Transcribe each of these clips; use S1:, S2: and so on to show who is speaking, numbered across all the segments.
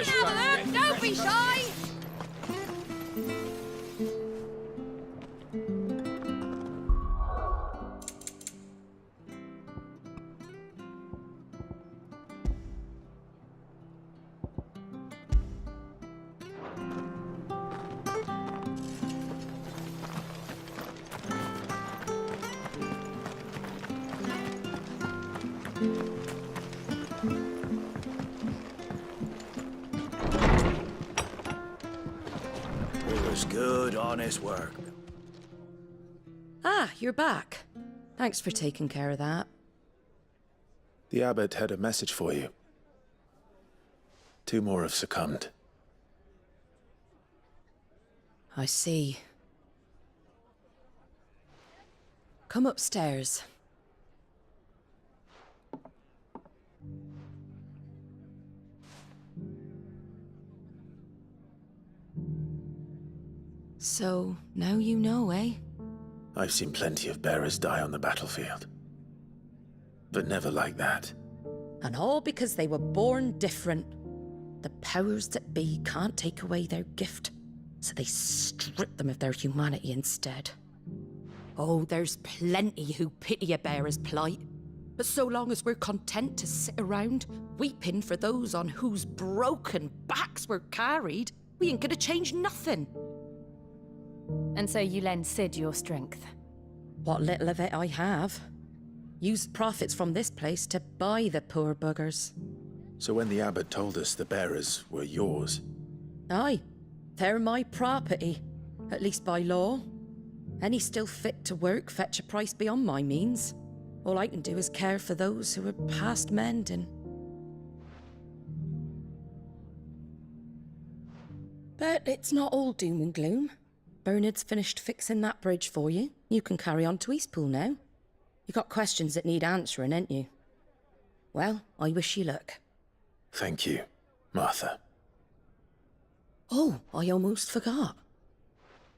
S1: have a look! Don't be shy!
S2: It was good, honest work.
S3: Ah, you're back. Thanks for taking care of that.
S4: The abbot had a message for you. 2 more have succumbed.
S3: I see. Come upstairs. So, now you know, eh?
S4: I've seen plenty of bearers die on the battlefield. But never like that.
S3: And all because they were born different. The powers that be can't take away their gift, so they strip them of their humanity instead. Oh, there's plenty who pity a bearer's plight. But so long as we're content to sit around, weeping for those on whose broken backs we're carried, we ain't gonna change nothing.
S1: And so you lend Sid your strength.
S3: What little of it I have. Used profits from this place to buy the poor buggers.
S4: So when the abbot told us the bearers were yours...
S3: Aye, they're my property, at least by law. Any still fit to work fetch a price beyond my means. All I can do is care for those who are past mending. But it's not all doom and gloom. Bernard's finished fixing that bridge for you. You can carry on to Eastpool now. You got questions that need answering, ain't you? Well, I wish you luck.
S4: Thank you, Martha.
S3: Oh, I almost forgot.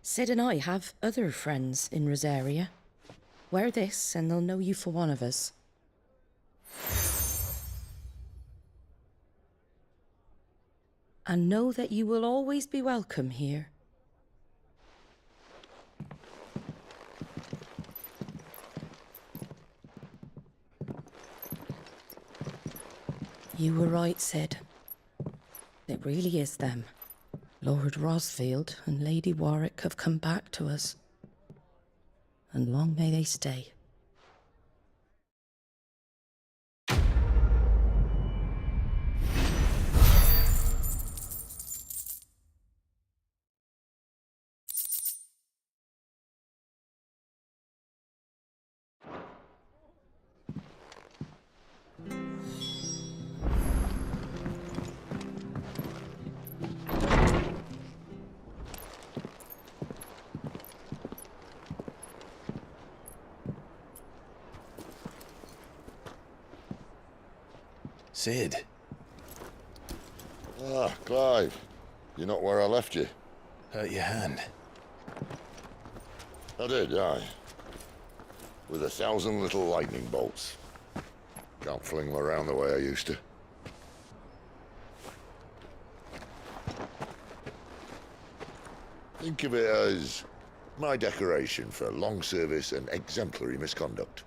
S3: Sid and I have other friends in Rosaria. Wear this and they'll know you for one of us. And know that you will always be welcome here. You were right, Sid. It really is them. Lord Rosfield and Lady Warwick have come back to us. And long may they stay.
S4: Sid.
S5: Ah, Clive. You're not where I left you.
S4: Hurt your hand.
S5: I did, aye. With 1,000 little lightning bolts. Can't fling them around the way I used to. Think of it as my decoration for long service and exemplary misconduct.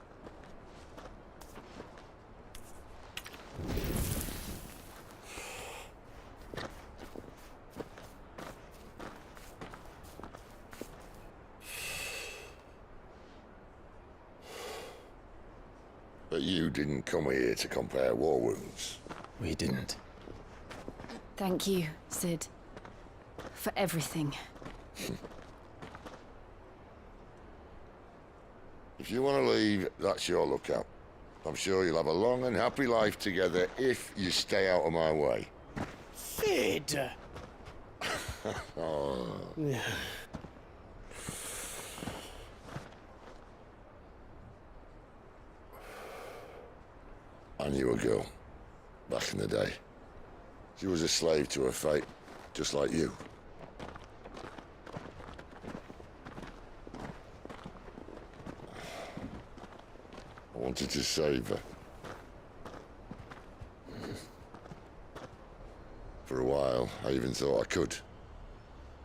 S5: But you didn't come here to compare war wounds.
S4: We didn't.
S1: Thank you, Sid. For everything.
S5: If you want to leave, that's your lookout. I'm sure you'll have a long and happy life together if you stay out of my way.
S2: Sid!
S5: Oh. I knew a girl, back in the day. She was a slave to her fate, just like you. I wanted to save her. For a while, while, I even thought I could.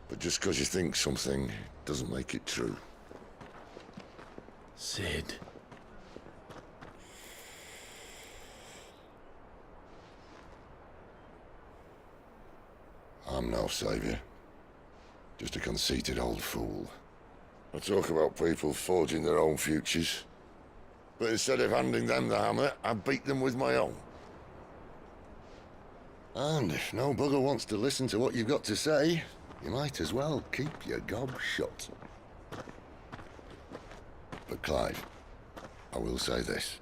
S5: But just because you think something doesn't make it true.
S4: Sid.
S5: I'm no savior. Just a conceited old fool. I talk about people forging their own futures. But instead of handing them the hammer, I beat them with my own. And if no bugger wants to listen to what you've got to say, you might as well keep your gob shut. But Clive, I will say this.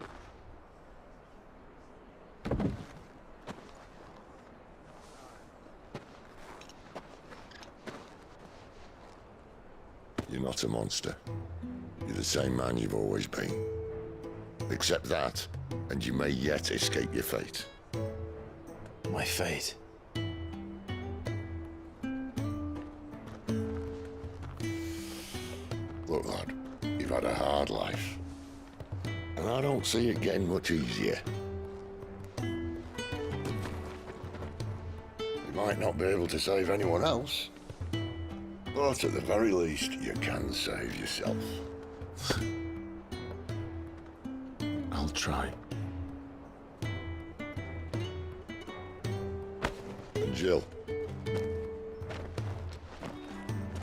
S5: You're not a monster. You're the same man you've always been. Accept that, and you may yet escape your fate.
S4: My fate.
S5: Look, lad, you've had a hard life. And I don't see it getting much easier. You might not be able to save anyone else, but at the very least, you can save yourself.
S4: I'll try.
S5: And Jill,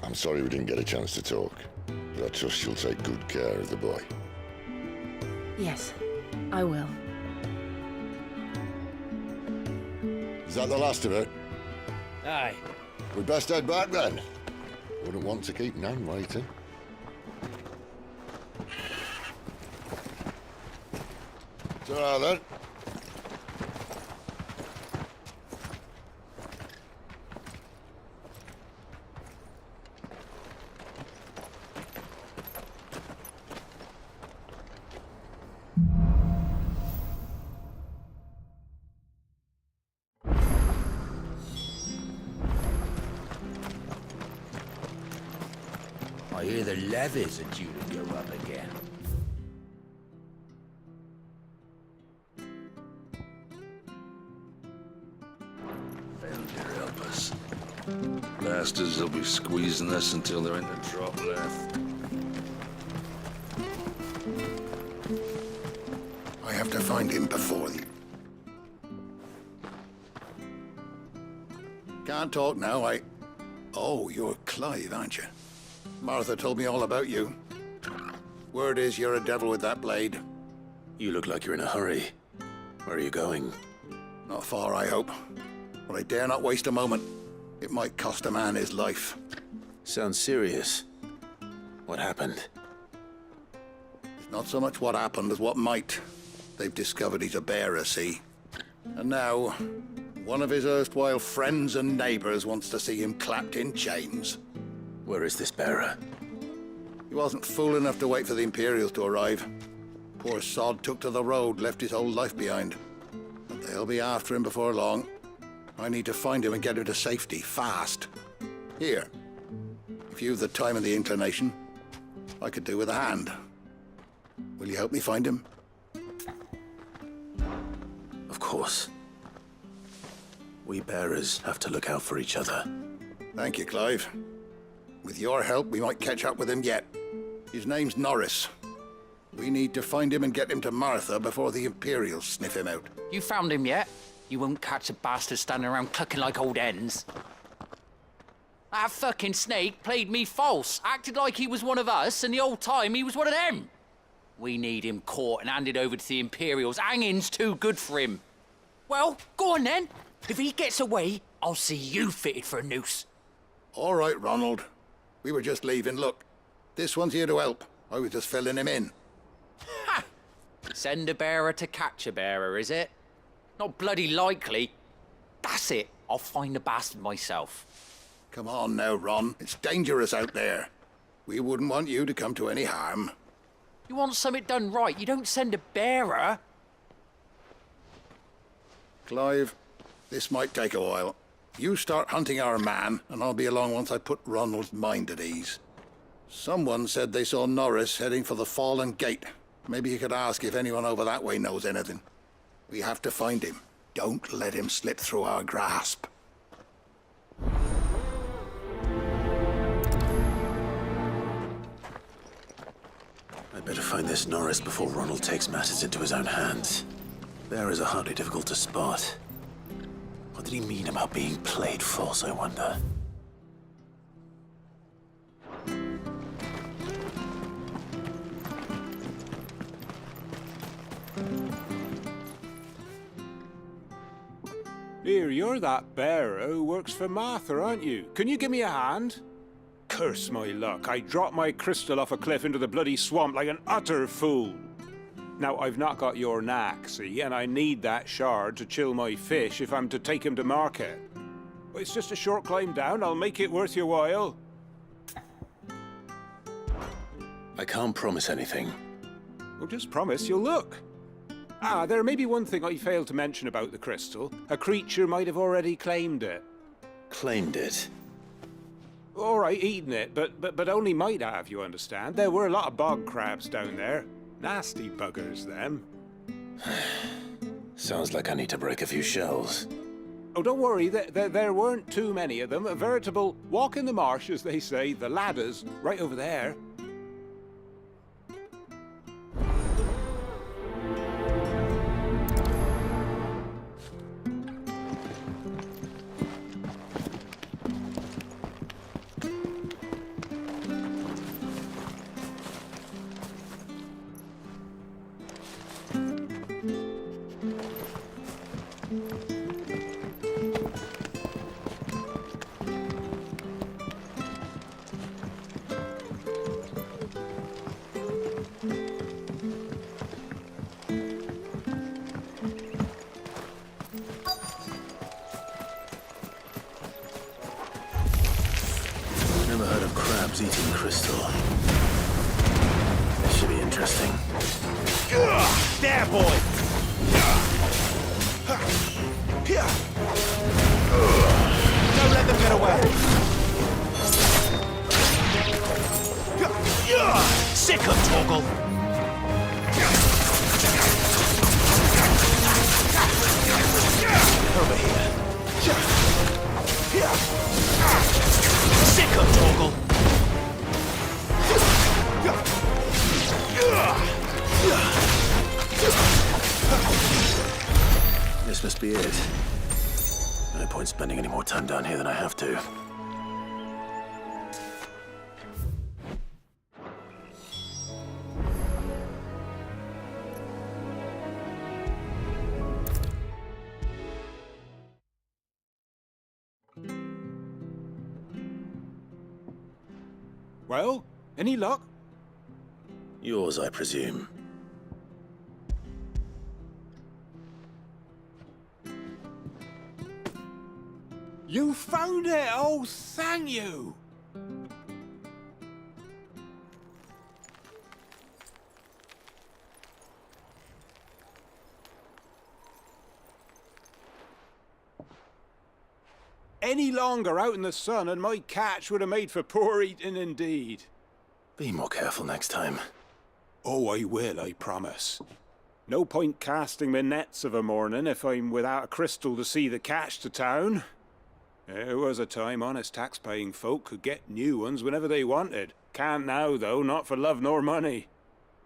S5: I'm sorry we didn't get a chance to talk, but I trust you'll take good care of the boy.
S1: Yes, I will.
S5: Is that the last of it?
S2: Aye.
S5: We'd best head back then. Wouldn't want to keep Nan waiting. Ta-ra then.
S2: I hear the levies are due to go up again. Failure help us. Bastards will be squeezing us until there ain't a drop left.
S6: I have to find him before the... Can't talk now, Oh, you're Clive, aren't you? Martha told me all about you. Word is you're a devil with that blade.
S4: You look like you're in a hurry. Where are you going?
S6: Not far, I hope. But I dare not waste a moment. It might cost a man his life.
S4: Sounds serious. What happened?
S6: It's not so much what happened as what might. They've discovered he's a bearer, see? And now, one of his erstwhile friends and neighbors wants to see him clapped in chains.
S4: Where is this bearer?
S6: He wasn't fool enough to wait for the Imperials to arrive. Poor sod took to the road, left his whole life behind. But they'll be after him before long. I need to find him and get him to safety, fast. Here, if you've the time and the inclination, I could do with a hand. Will you help me find him?
S4: Of course. We bearers have to look out for each other.
S6: Thank you, Clive. With your help, we might catch up with him yet. His name's Norris. We need to find him and get him to Martha before the Imperials sniff him out.
S7: You found him yet? You won't catch a bastard standing around clucking like old hens. That fucking snake played me false, acted like he was one of us, and the whole time he was one of them. We need him caught and handed over to the Imperials. Hanging's too good for him. Well, go on then. If he gets away, I'll see you fitted for a noose.
S6: All right, Ronald. We were just leaving. Look, this one's here to help. I was just filling him in.
S7: Ha! Send a bearer to catch a bearer, is it? Not bloody likely. That's it. I'll find the bastard myself.
S6: Come on now, Ron. It's dangerous out there. We wouldn't want you to come to any harm.
S7: You want something done right, you don't send a bearer.
S6: Clive, this might take a while. You start hunting our man, and I'll be along once I put Ronald's mind at ease. Someone said they saw Norris heading for the Fallen Gate. Maybe you could ask if anyone over that way knows anything. We have to find him. Don't let him slip through our grasp.
S4: Better find this Norris before Ronald takes matters into his own hands. Bearers are hardly difficult to spot. What did he mean about being played false, I wonder?
S8: Here, you're that bearer who works for Martha, aren't you? Can you give me a hand? Curse my luck, I dropped my crystal off a cliff into the bloody swamp like an utter fool. Now, I've not got your knack, see, and I need that shard to chill my fish if I'm to take him to market. But it's just a short climb down, I'll make it worth your while.
S4: I can't promise anything.
S8: Well, just promise you'll look. Ah, there may be one thing I failed to mention about the crystal. A creature might have already claimed it.
S4: Claimed it?
S8: All right, eaten it, but only might have, you understand. There were a lot of bog crabs down there. Nasty buggers, them.
S4: Sounds like I need to break a few shells.
S8: Oh, don't worry, there weren't too many of them. A veritable walk in the marsh, as they say. The ladders, right over there.
S4: Never heard of crabs eating crystal. This should be interesting.
S9: There, boy! Don't let them get away! Sick of Torgal! Over here. Sick of Torgal!
S4: This must be it. No point spending any more time down here than I have to.
S8: Well, any luck?
S4: Yours, I presume.
S8: You found it! Oh, thank you! Any longer out in the sun and my catch would have made for poor eating indeed.
S4: Be more careful next time.
S8: Oh, I will, I promise. No point casting my nets of a morning if I'm without a crystal to see the catch to town. There was a time honest tax-paying folk could get new ones whenever they wanted. Can't now, though, not for love nor money.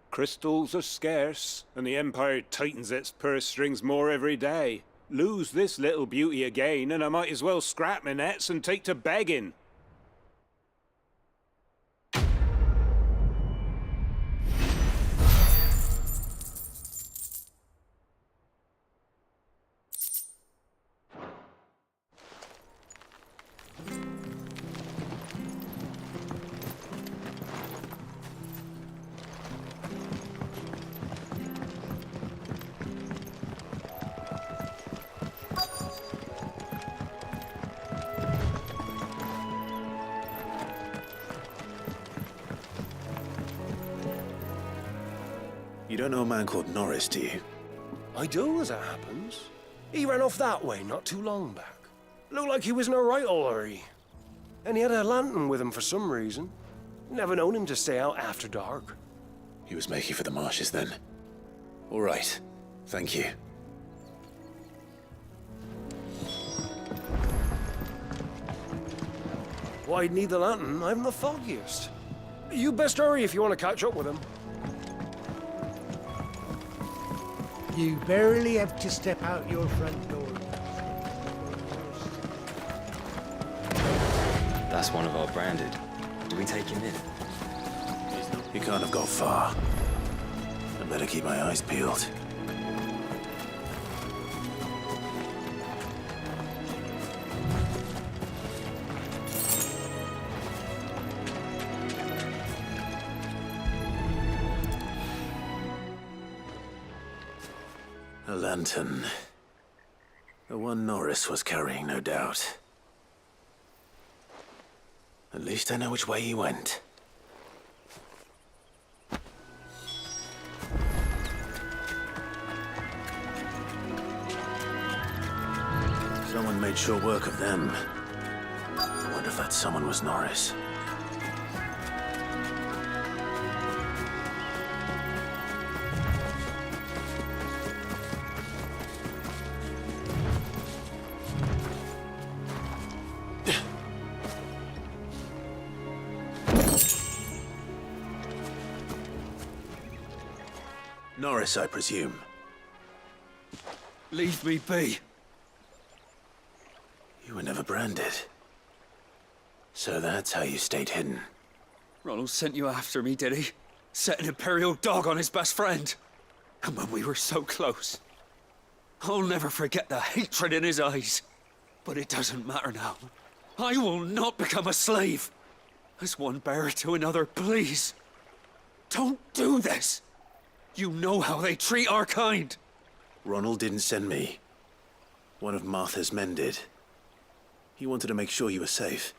S8: Crystals are scarce, and the Empire tightens its purse strings more every day. Lose this little beauty again, and I might as well scrap my nets and take to begging.
S4: You don't know a man called Norris, do you?
S9: I do, as it happens. He ran off that way not too long back. Looked like he was in a right old hurry. And he had a lantern with him for some reason. Never known him to stay out after dark.
S4: He was making for the marshes then. All right. Thank you.
S9: Why'd need the lantern? I haven't the foggiest. You best hurry if you want to catch up with him.
S10: You barely have to step out your front door.
S11: That's one of our branded. Do we take him in?
S4: He can't have got far. I better keep my eyes peeled. A lantern. The one Norris was carrying, no doubt. At least I know which way he went. Someone made sure work of them. I wonder if that someone was Norris. Norris, I presume.
S7: Leave me be.
S4: You were never branded. So that's how you stayed hidden.
S7: Ronald sent you after me, did he? Set an Imperial dog on his best friend. And when we were so close. I'll never forget the hatred in his eyes. But it doesn't matter now. I will not become a slave. As one bearer to another, please. Don't do this. You know how they treat our kind.
S4: Ronald didn't send me. One of Martha's men did. He wanted to make sure you were safe.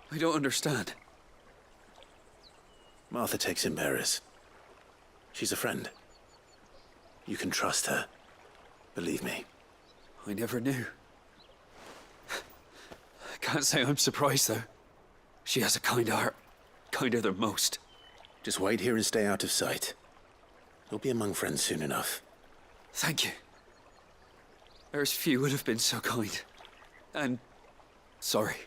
S7: I don't understand.
S4: Martha takes in bearers. She's a friend. You can trust her. Believe me.
S7: I never knew. I can't say I'm surprised, though. She has a kind heart. Kinder than most.
S4: Just wait here and stay out of sight. You'll be among friends soon enough.
S7: Thank you. There's few would have been so kind. And... sorry.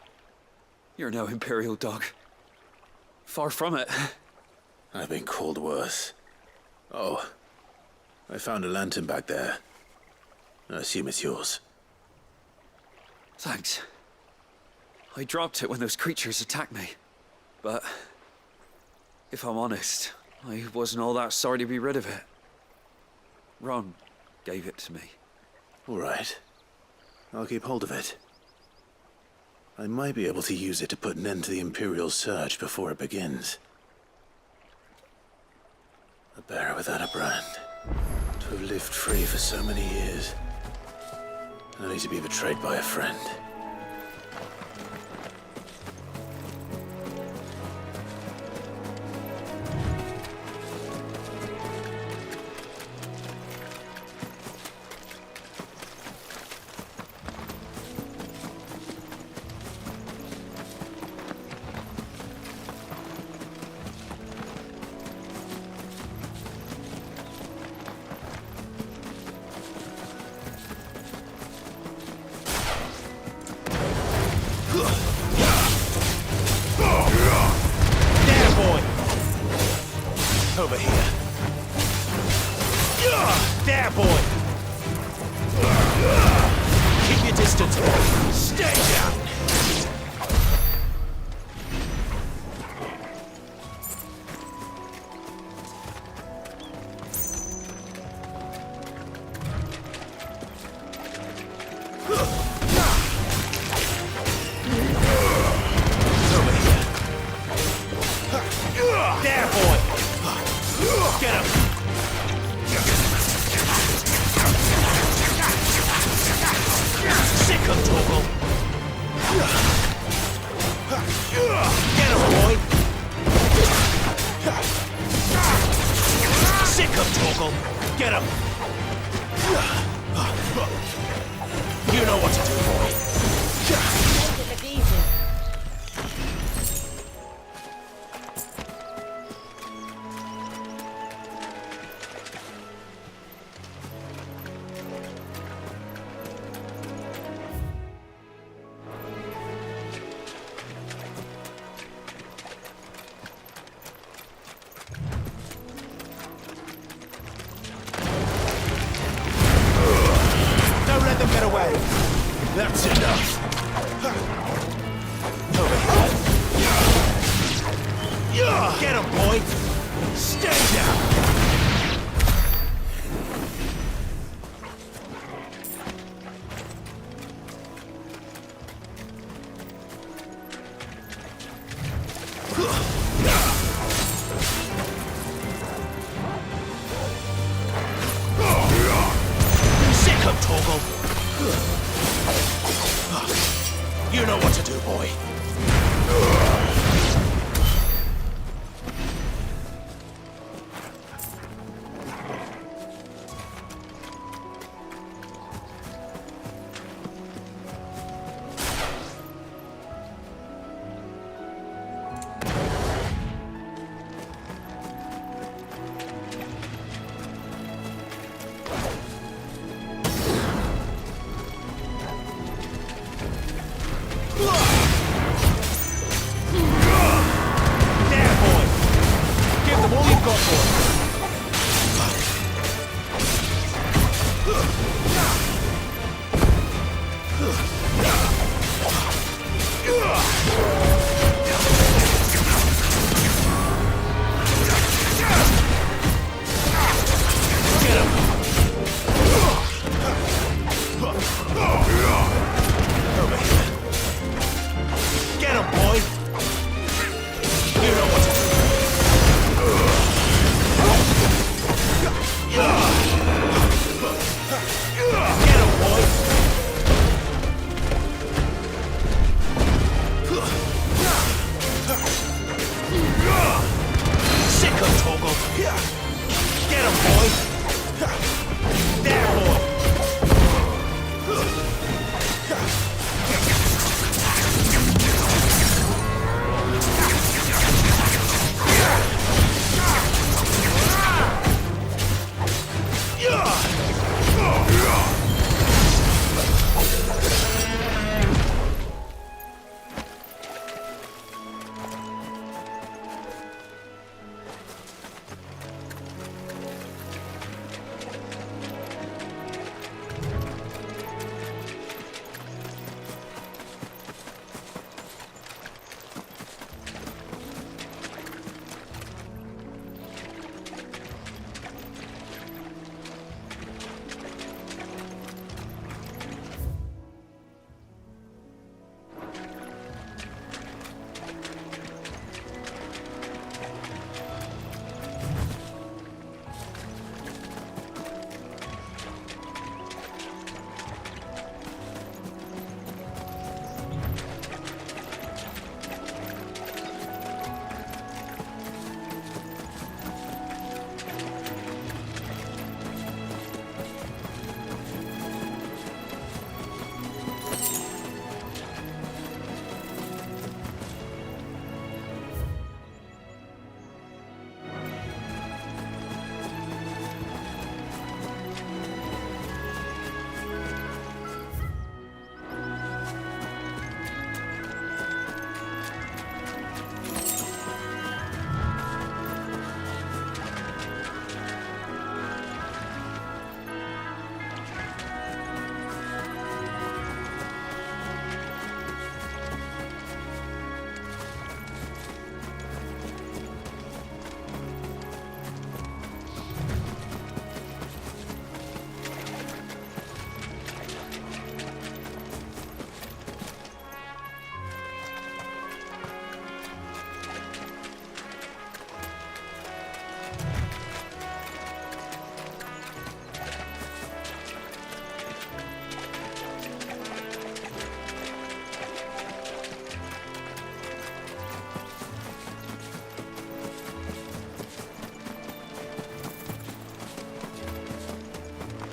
S7: You're no Imperial dog. Far from it.
S4: I've been called worse. Oh. I found a lantern back there. I assume it's yours.
S7: Thanks. I dropped it when those creatures attacked me. But... if I'm honest, I wasn't all that sorry to be rid of it. Ron gave it to me.
S4: All right. I'll keep hold of it. I might be able to use it to put an end to the Imperial search before it begins. A bearer without a brand. To have lived free for so many years. Only to be betrayed by a friend.
S9: Over here. There, boy! Keep your distance, boy. Stay down! Over here. There, boy! Get him! Sick of Torgal! Get him, boy! Sick of Torgal! Get him! You know what to do, boy!
S3: Make it look easy.
S9: Get him, boy! Stay down! Sick him, Torgal! You know what to do, boy.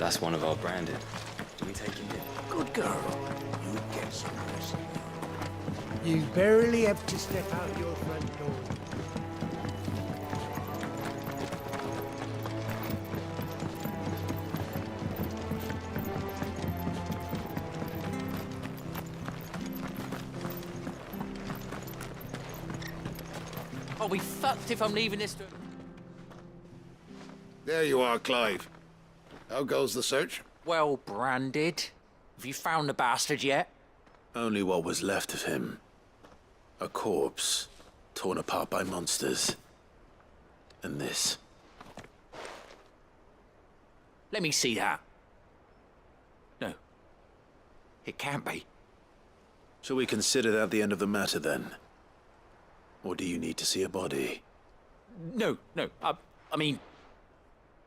S11: That's one of our branded. Do we take him in?
S10: Good girl. You get some rest. You barely have to step out your front door.
S7: I'll be fucked if I'm leaving this to...
S6: There you are, Clive. How goes the search?
S7: Well, branded. Have you found the bastard yet?
S4: Only what was left of him. A corpse, torn apart by monsters. And this.
S7: Let me see that. No. It can't be.
S4: Shall we consider that the end of the matter, then? Or do you need to see a body?
S7: No. I mean,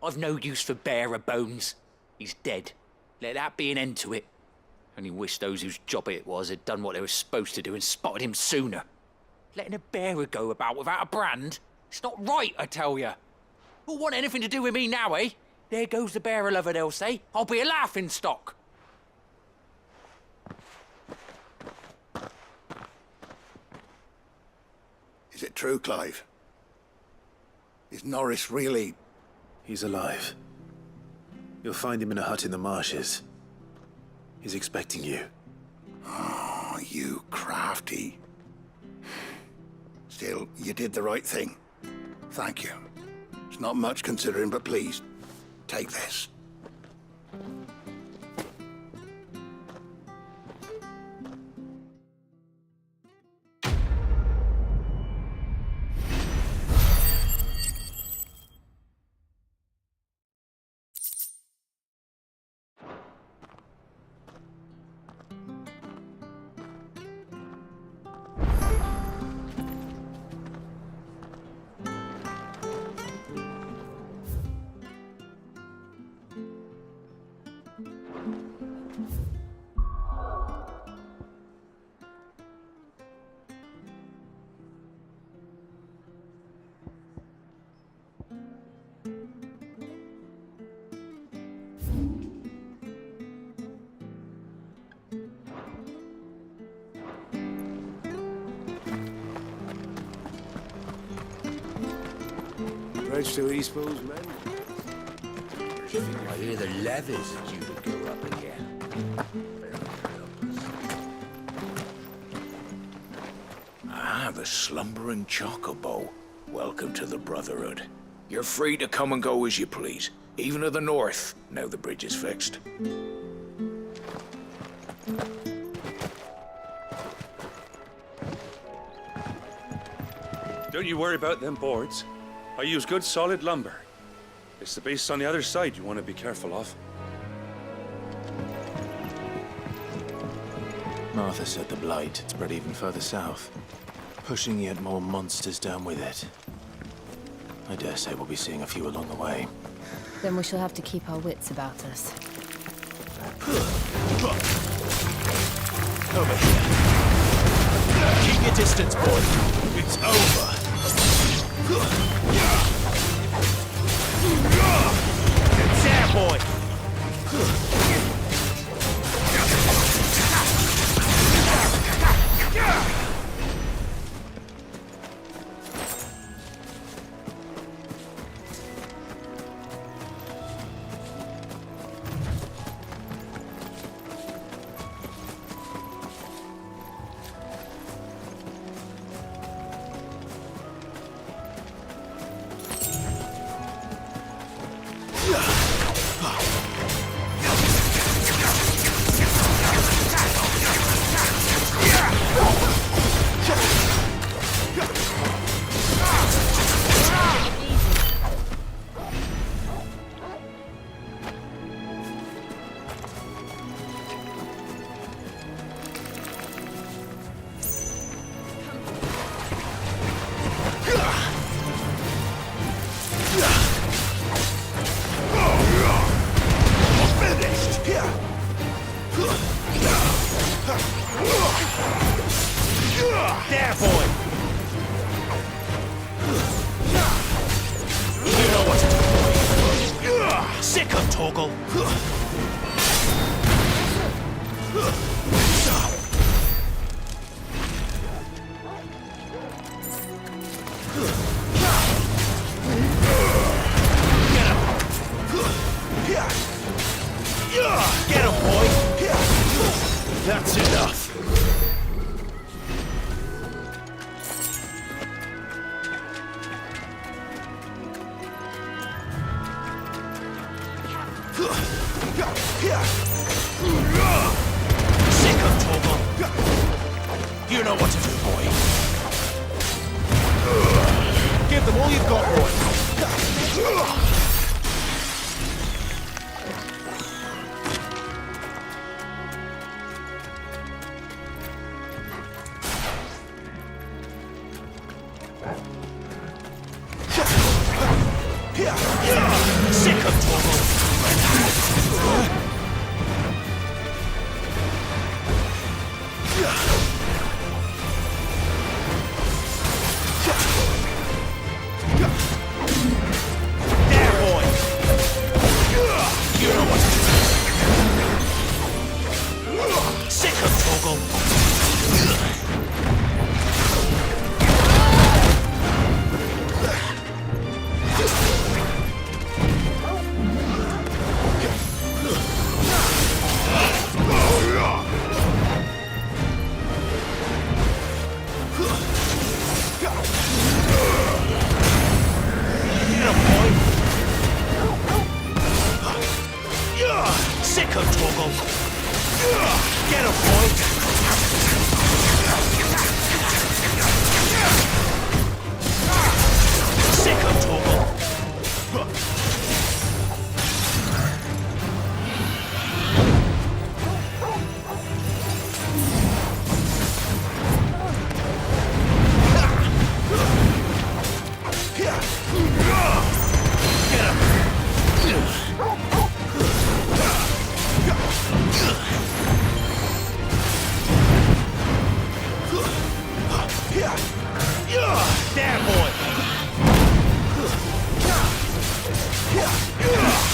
S7: I've no use for bearer bones. He's dead. Let that be an end to it. Only wish those whose job it was had done what they were supposed to do and spotted him sooner. Letting a bearer go about without a brand? It's not right, I tell you. Who'll want anything to do with me now, eh? There goes the bearer lover, they'll say. I'll be a laughing stock.
S6: Is it true, Clive? Is Norris really...
S4: He's alive. You'll find him in a hut in the marshes. He's expecting you.
S6: Oh, you crafty. Still, you did the right thing. Thank you. It's not much considering, but please, take this.
S10: Right to Eastbo's men.
S12: I hear the levies are due to go up again. Ah, the slumbering chocobo. Welcome to the Brotherhood. You're free to come and go as you please, even to the north, now the bridge is fixed.
S13: Don't you worry about them boards. I use good solid lumber. It's the base on the other side you want to be careful of.
S4: Martha said the blight had spread even further south, pushing yet more monsters down with it. I dare say we'll be seeing a few along the way.
S1: Then we shall have to keep our wits about us.
S4: Over here. Keep your distance, boy. It's over. It's there, boy. There, boy! You know what to do. Sick of Torgal. Get him, boy! That's enough.
S12: You know what to do, boy.
S10: Give them all you've got, boy.
S12: Sick of trouble.
S10: There, boy.
S12: You know what to do. Sick of trouble. Sick of trouble.
S10: Get him, boy.
S12: Sick of trouble.
S10: There, boy.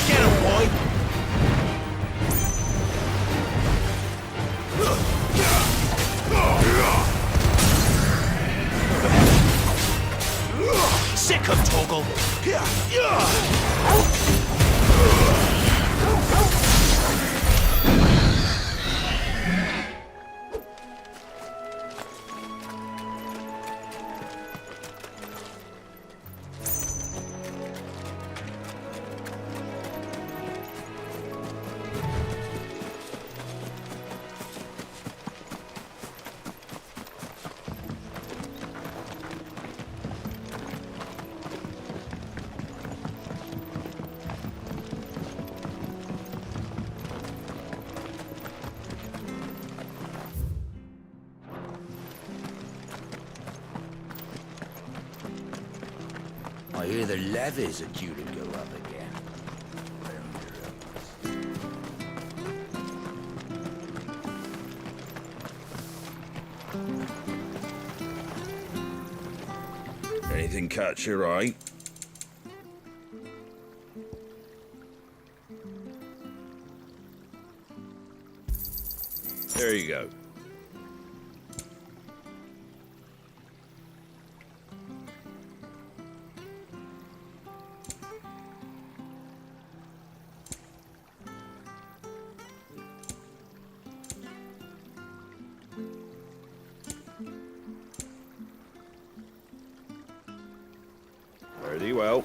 S10: Get him, boy.
S12: Sick of toggle. I hear the levies are due to go up again.
S2: Anything catch your eye? There you go. Pretty well.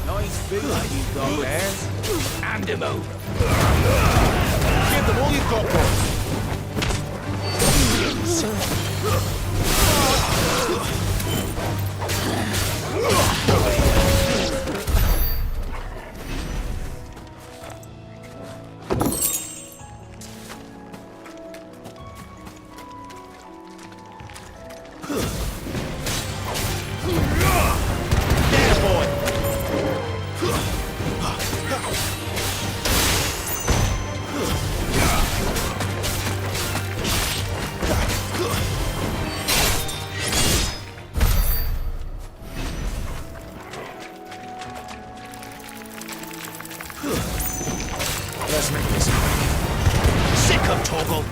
S12: Nice big lady you've got there. Hand him over.
S10: Give them all you've got, boy.
S12: Let's make this quick. Sick of Torgal.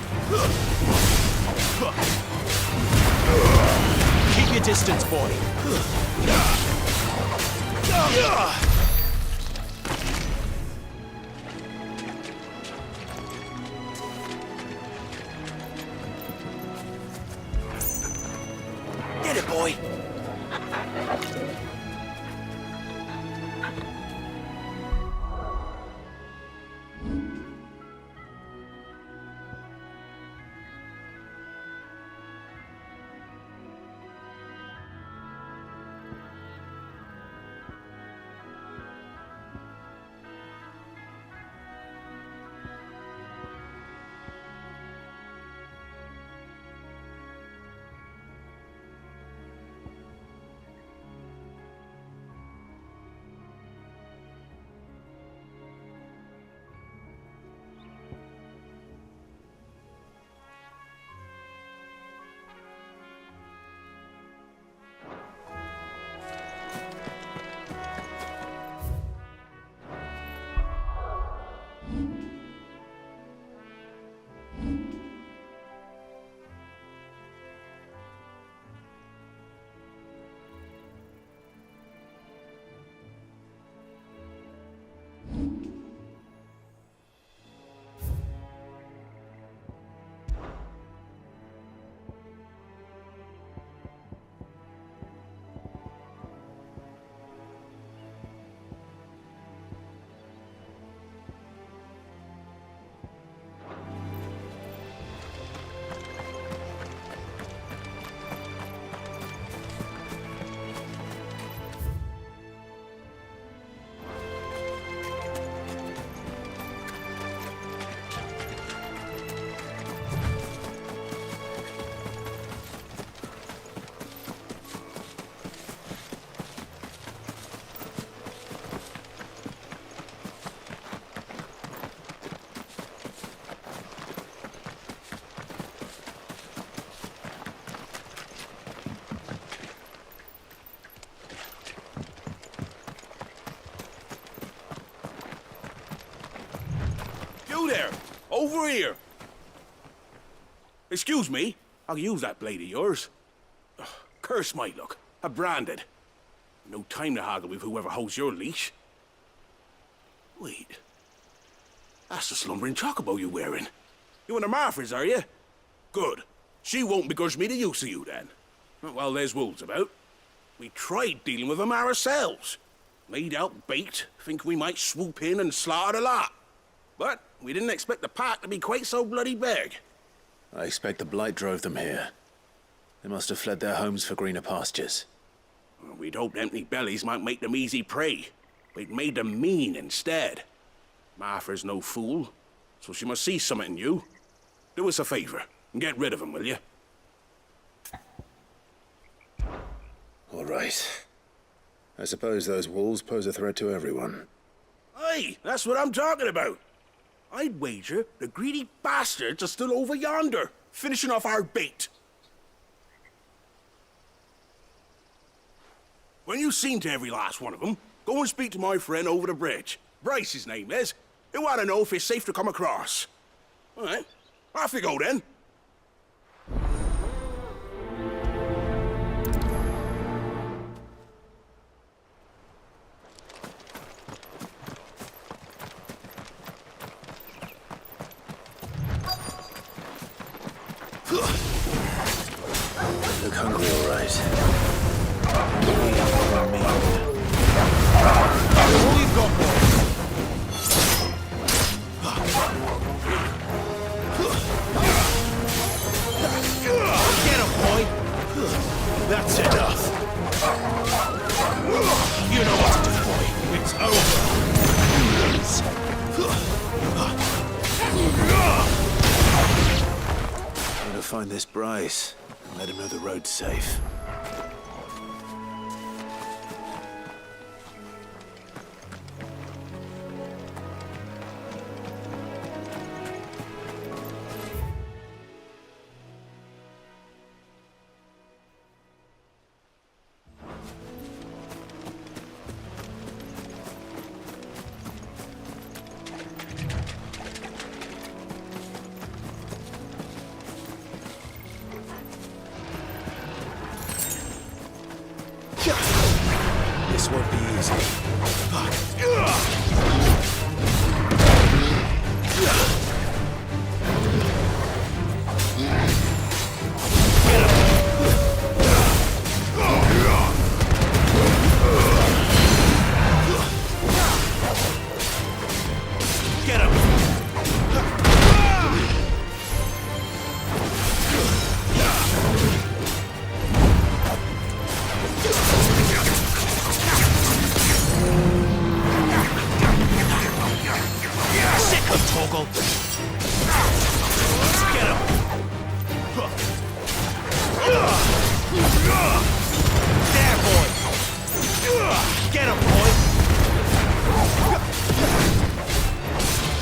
S12: Keep your distance, boy. Get it, boy. You there! Over here! Excuse me, I'll use that blade of yours. Ugh, curse my luck. I'm branded. No time to haggle with whoever holds your leash. Wait. That's the slumbering chocobo you're wearing. You and the Marfors, are you? Good. She won't begrudge me the use of you, then. Well, there's wolves about. We tried dealing with them ourselves. Laid out bait, think we might swoop in and slaughter the lot. But we didn't expect the pack to be quite so bloody big.
S4: I expect the blight drove them here. They must have fled their homes for greener pastures.
S12: We'd hoped empty bellies might make them easy prey. We'd made them mean instead. Martha's no fool, so she must see something in you. Do us a favor and get rid of them, will you?
S4: All right. I suppose those wolves pose a threat to everyone.
S12: Aye, that's what I'm talking about. I'd wager the greedy bastards are still over yonder, finishing off our bait. When you've seen to every last one of them, go and speak to my friend over the bridge. Bryce, his name is. He'll want to know if it's safe to come across. All right, off you go then.
S4: Look hungry, all right.
S12: All you've got, boys. Get him, boy. That's enough. You know what to do, boy. It's over.
S4: I'm gonna find this Bryce and let him know the road's safe.
S9: Torgal. Get him. There, boy. Get him, boy.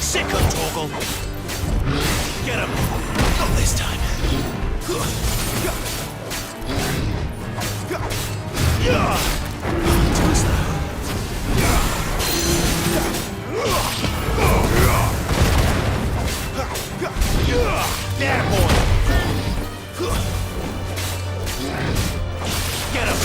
S9: Sick him, Torgal. Get him. Not this time. Twist that. There, boy. Get him.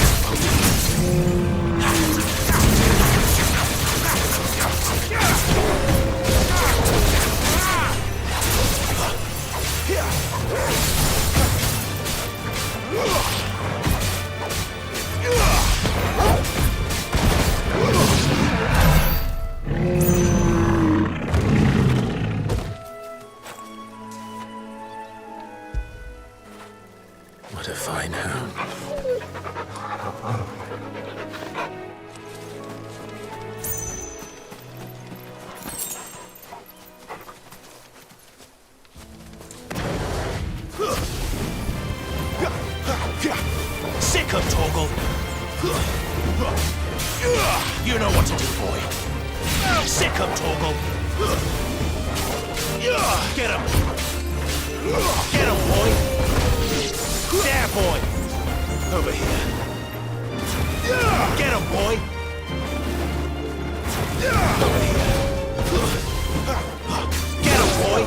S4: What a fine hound.
S9: Sick of Torgal. You know what to do, boy. Sick of Torgal. Get him. Get him, boy. There, boy. Over here. Get him, boy. Over here. Get him, boy.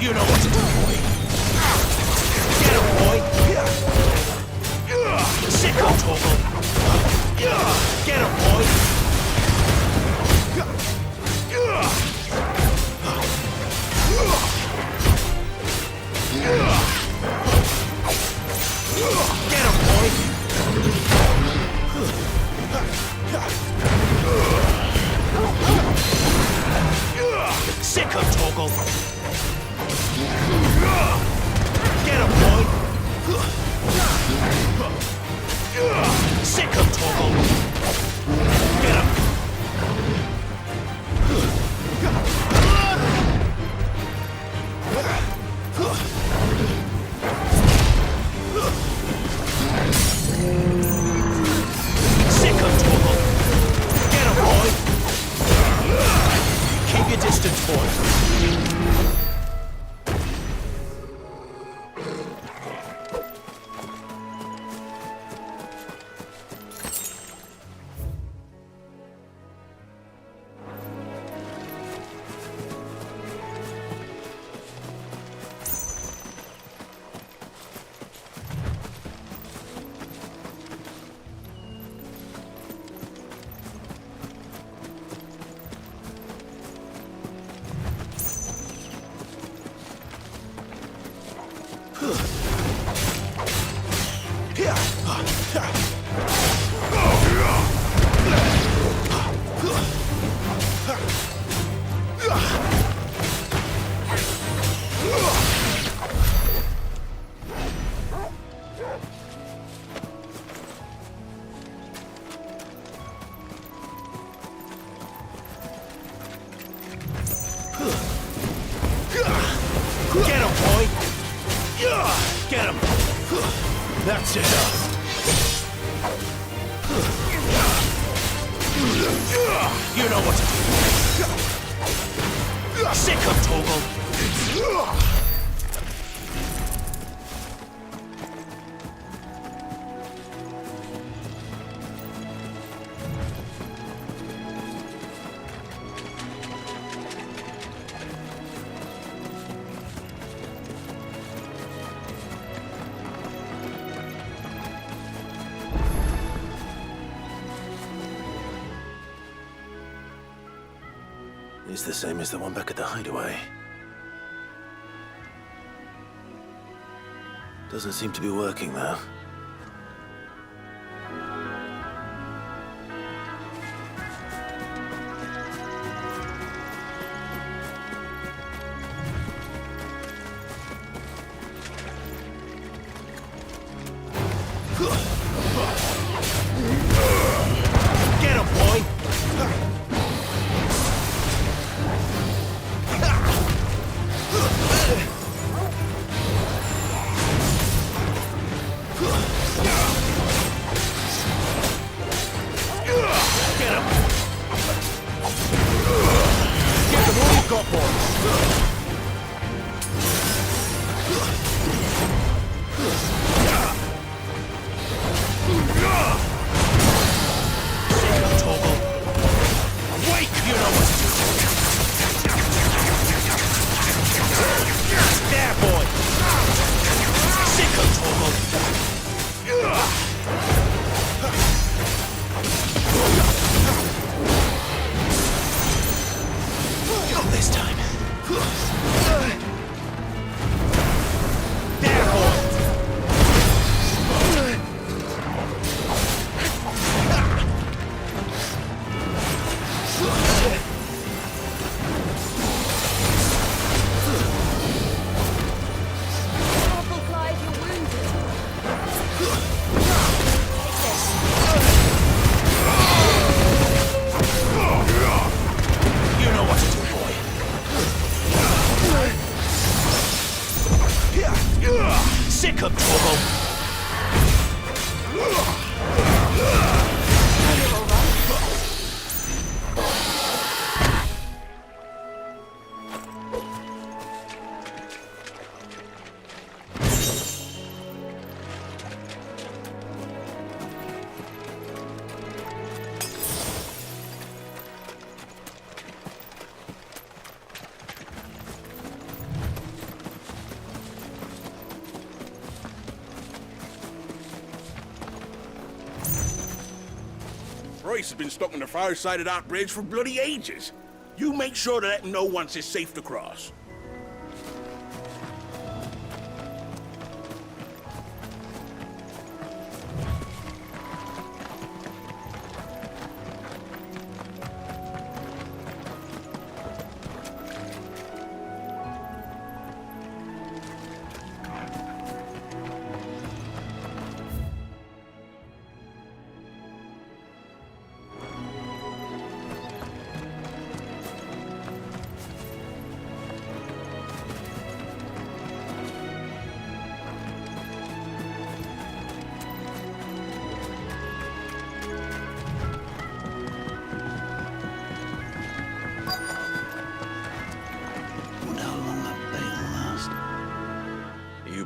S9: You know what to do, boy. Get him, boy. Sick of Torgal. Get him, boy. Get him, boy. Sick of Torgal. Get him, boy! Sick of Torgal! Get him! Sick of Torgal! Get him, boy! Keep your distance, boy! Get him, boy! Get him! That's enough! You know what to do! Sick of Torgal!
S4: It's the same as the one back at the hideaway. Doesn't seem to be working, though.
S9: Get him, boy!
S14: Sick of trouble!
S12: Bryce has been stuck on the far side of that bridge for bloody ages. You make sure to let him know once it's safe to cross.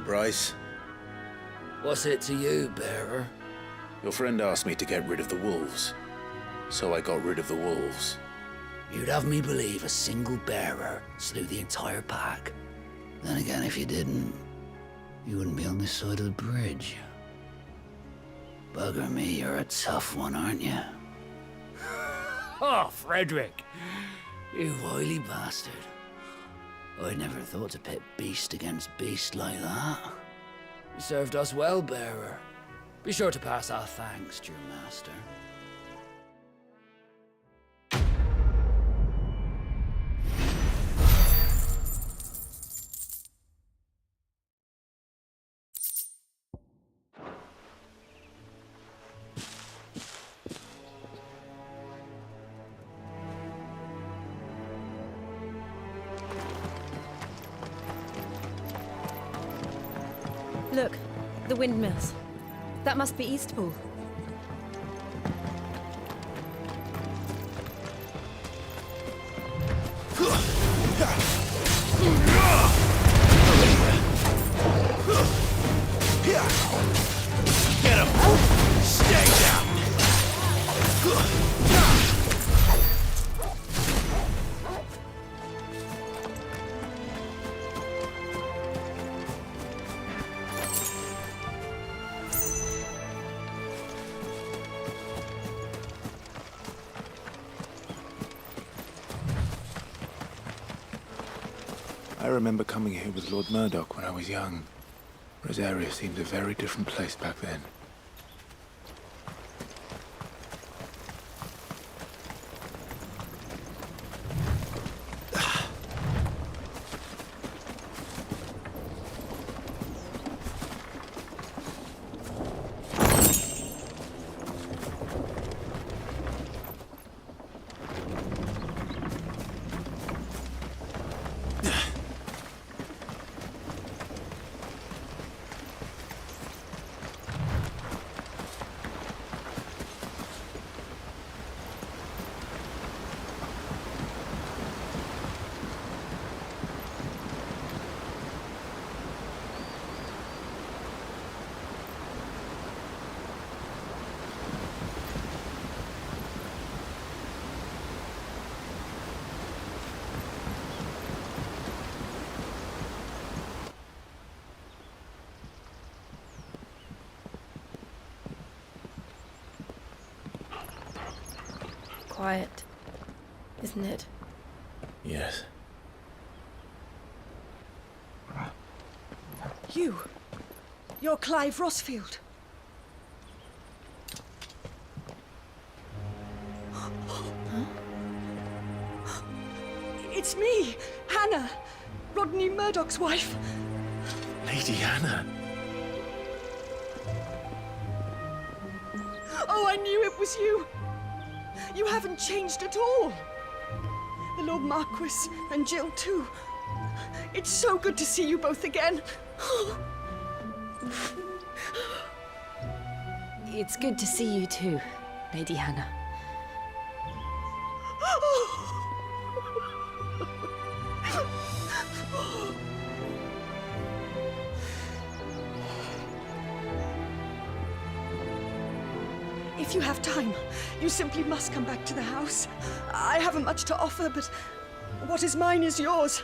S4: Bryce?
S15: What's it to you, bearer?
S4: Your friend asked me to get rid of the wolves, so I got rid of the wolves.
S15: You'd have me believe a single bearer slew the entire pack. Then again, if you didn't, you wouldn't be on this side of the bridge. Bugger me, you're a tough one, aren't you? Oh, Frederick! You wily bastard. I'd never thought to pit beast against beast like that. You served us well, bearer. Be sure to pass our thanks to your master.
S1: Look, the windmills. That must be Eastpool.
S14: Get him! Stay down!
S4: I remember coming here with Lord Murdoch when I was young. Rosaria seemed a very different place back then.
S1: Quiet, isn't it?
S4: Yes.
S16: You're Clive Rossfield. It's me, Hannah, Rodney Murdoch's wife.
S4: Lady Hannah.
S16: Oh, I knew it was you. You haven't changed at all. The Lord Marquis and Jill too. It's so good to see you both again.
S1: It's good to see you too, Lady Hannah.
S16: If you have time, you simply must come back to the house. I haven't much to offer, but what is mine is yours.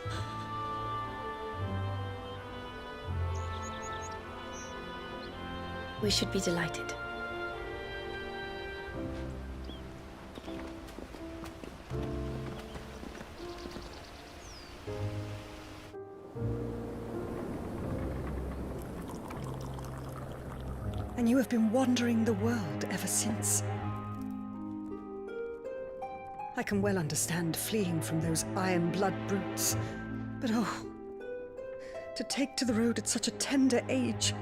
S1: We should be delighted.
S16: And you have been wandering the world ever since. I can well understand fleeing from those iron blood brutes, but oh, to take to the road at such a tender age.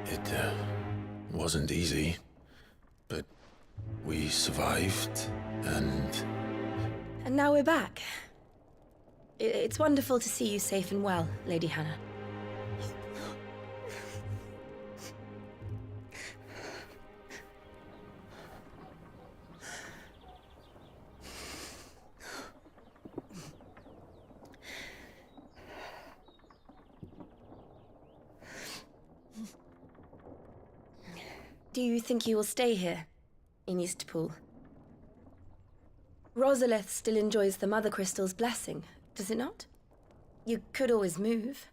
S4: It wasn't easy, but we survived, and
S1: now we're back. It's wonderful to see you safe and well, Lady Hannah. Do you think you will stay here, in Eastpool? Rosalith still enjoys the Mother Crystal's blessing, does it not? You could always move.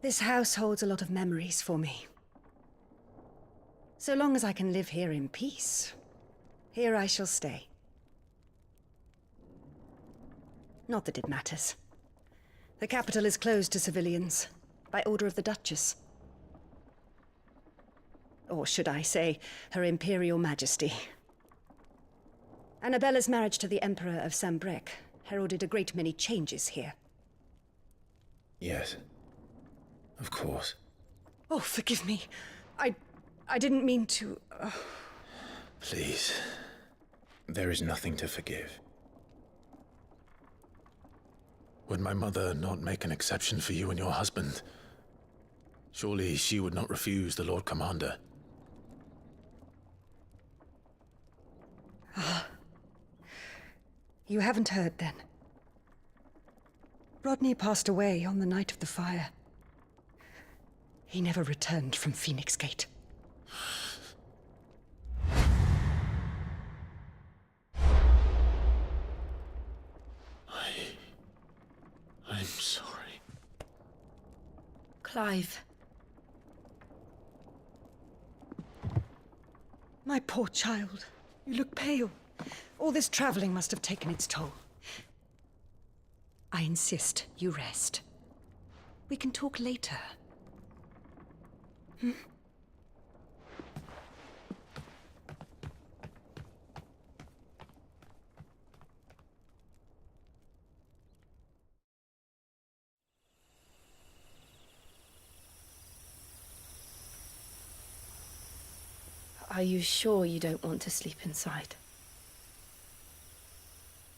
S16: This house holds a lot of memories for me. So long as I can live here in peace, here I shall stay. Not that it matters. The capital is closed to civilians, by order of the Duchess. Or should I say, Her Imperial Majesty. Annabella's marriage to the Emperor of Sambrec heralded a great many changes here.
S4: yes, of course.
S16: Oh, forgive me. I didn't mean to...
S4: Please, there is nothing to forgive. Would my mother not make an exception for you and your husband? Surely she would not refuse the Lord Commander.
S16: You haven't heard, then. Rodney passed away on the night of the fire. He never returned from Phoenix Gate.
S4: I'm sorry.
S1: Clive.
S16: My poor child. You look pale. All this traveling must have taken its toll. I insist you rest. We can talk later. Hmm?
S1: Are you sure you don't want to sleep inside?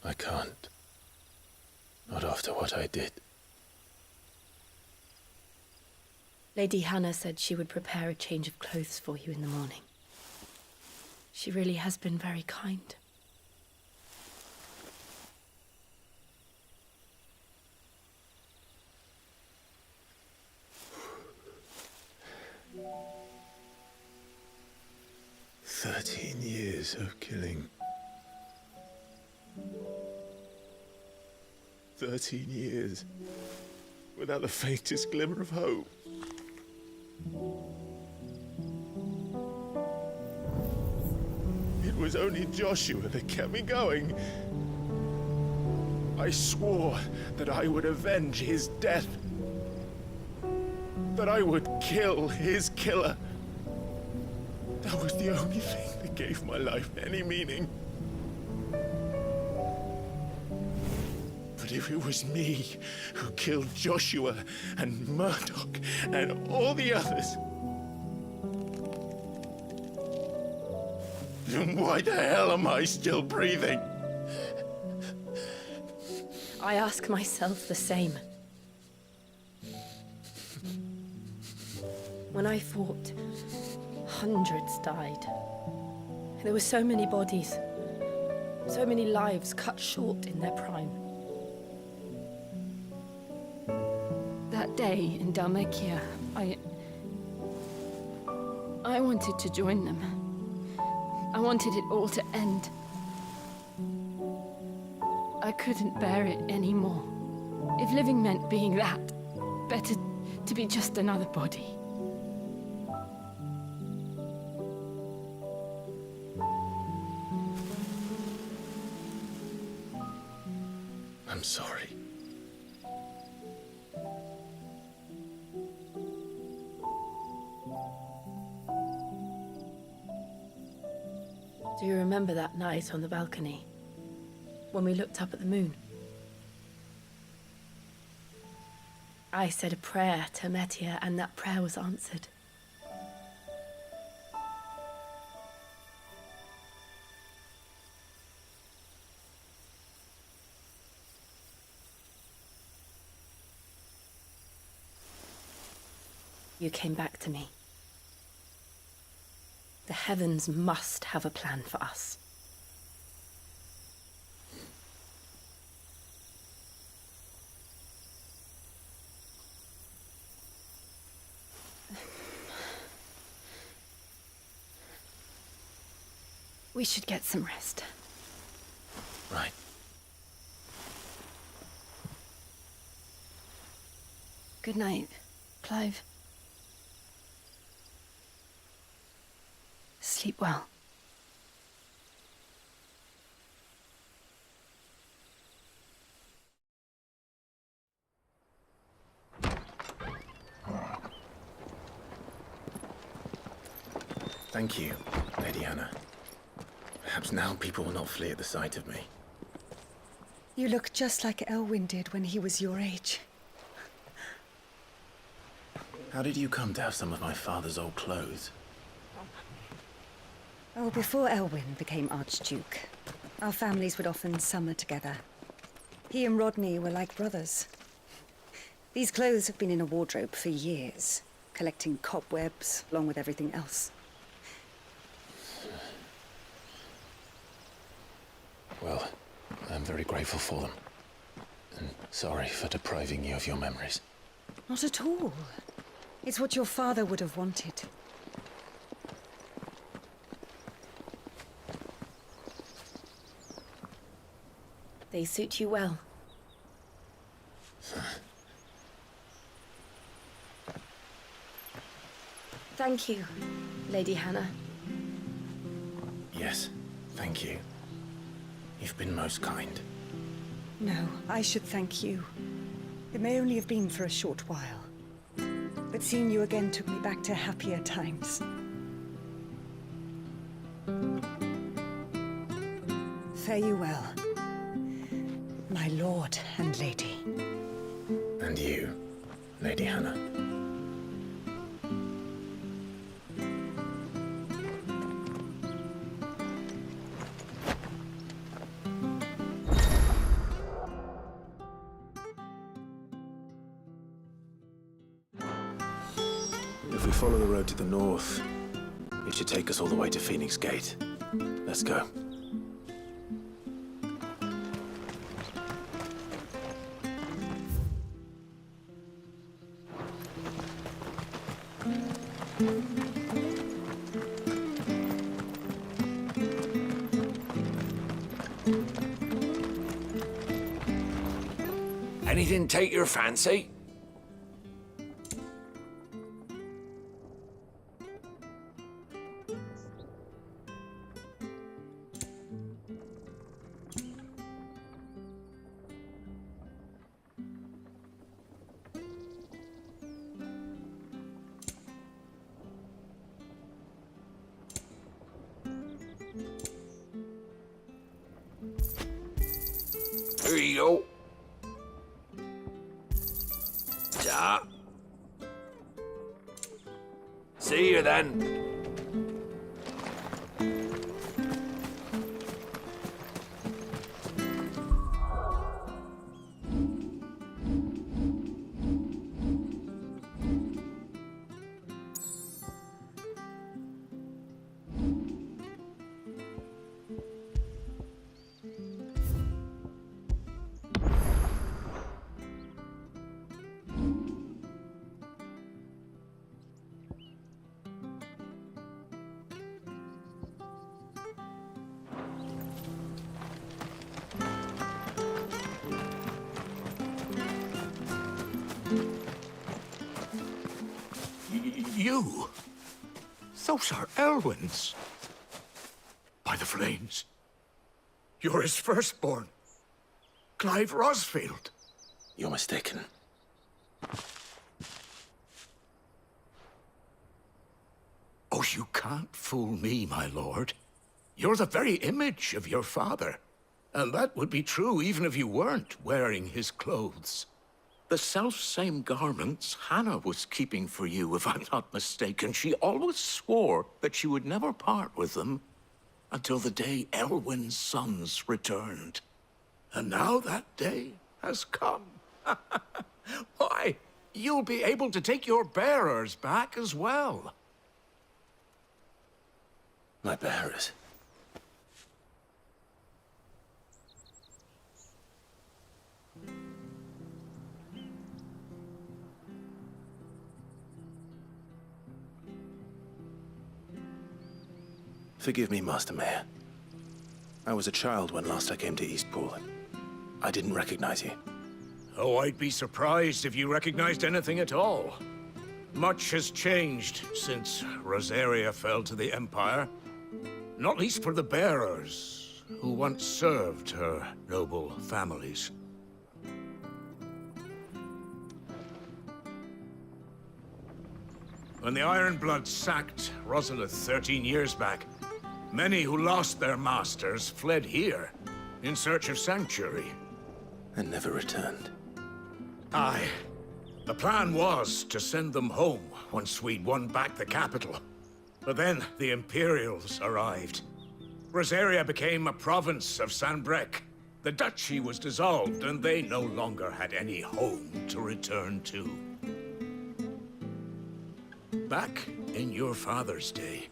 S4: I can't. Not after what I did.
S1: Lady Hannah said she would prepare a change of clothes for you in the morning. She really has been very kind.
S4: Years of killing. 13 years without the faintest glimmer of hope. It was only Joshua that kept me going. I swore that I would avenge his death. That I would kill his killer. That was the only thing that gave my life any meaning. But if it was me who killed Joshua and Murdoch and all the others, then why the hell am I still breathing?
S1: I ask myself the same. When I fought, hundreds died. There were so many bodies, so many lives cut short in their prime. That day in Dalmacia, I wanted to join them. I wanted it all to end. I couldn't bear it anymore. If living meant being that, better to be just another body.
S4: I'm sorry.
S1: Do you remember that night on the balcony, when we looked up at the moon? I said a prayer to Metia, and that prayer was answered. You came back to me. The heavens must have a plan for us. We should get some rest.
S4: Right.
S1: Good night, Clive. Sleep well.
S4: Thank you, Lady Hannah. Perhaps now people will not flee at the sight of me.
S16: You look just like Elwyn did when he was your age.
S4: How did you come to have some of my father's old clothes?
S16: Oh, before Elwyn became Archduke, our families would often summer together. He and Rodney were like brothers. These clothes have been in a wardrobe for years, collecting cobwebs along with everything else.
S4: Well, I'm very grateful for them. And sorry for depriving you of your memories.
S16: Not at all. It's what your father would have wanted.
S1: They suit you well. Thank you, Lady Hannah.
S4: Yes, thank you. You've been most kind.
S16: No, I should thank you. It may only have been for a short while, but seeing you again took me back to happier times. Fare you well, my lord and lady.
S4: And you, Lady Hannah. If we follow the road to the north, it should take us all the way to Phoenix Gate. Let's go.
S14: Anything take your fancy? Here you go. Ta. See you then.
S10: You? Those are Elwyn's. By the flames. You're his firstborn. Clive Rosfield.
S4: You're mistaken.
S10: Oh, you can't fool me, my lord. You're the very image of your father. And that would be true even if you weren't wearing his clothes. The self-same garments Hannah was keeping for you, if I'm not mistaken. She always swore that she would never part with them until the day Elwyn's sons returned. And now that day has come. Why, you'll be able to take your bearers back as well.
S4: My bearers? Forgive me, Master Mayor. I was a child when last I came to Eastpool. I didn't recognize you.
S10: Oh, I'd be surprised if you recognized anything at all. Much has changed since Rosaria fell to the Empire. Not least for the bearers, who once served her noble families. When the Ironbloods sacked Rosalith 13 years back, many who lost their masters fled here in search of sanctuary.
S4: And never returned.
S10: Aye. The plan was to send them home once we'd won back the capital. But then the Imperials arrived. Rosaria became a province of Sanbreque. The duchy was dissolved, and they no longer had any home to return to. Back in your father's day,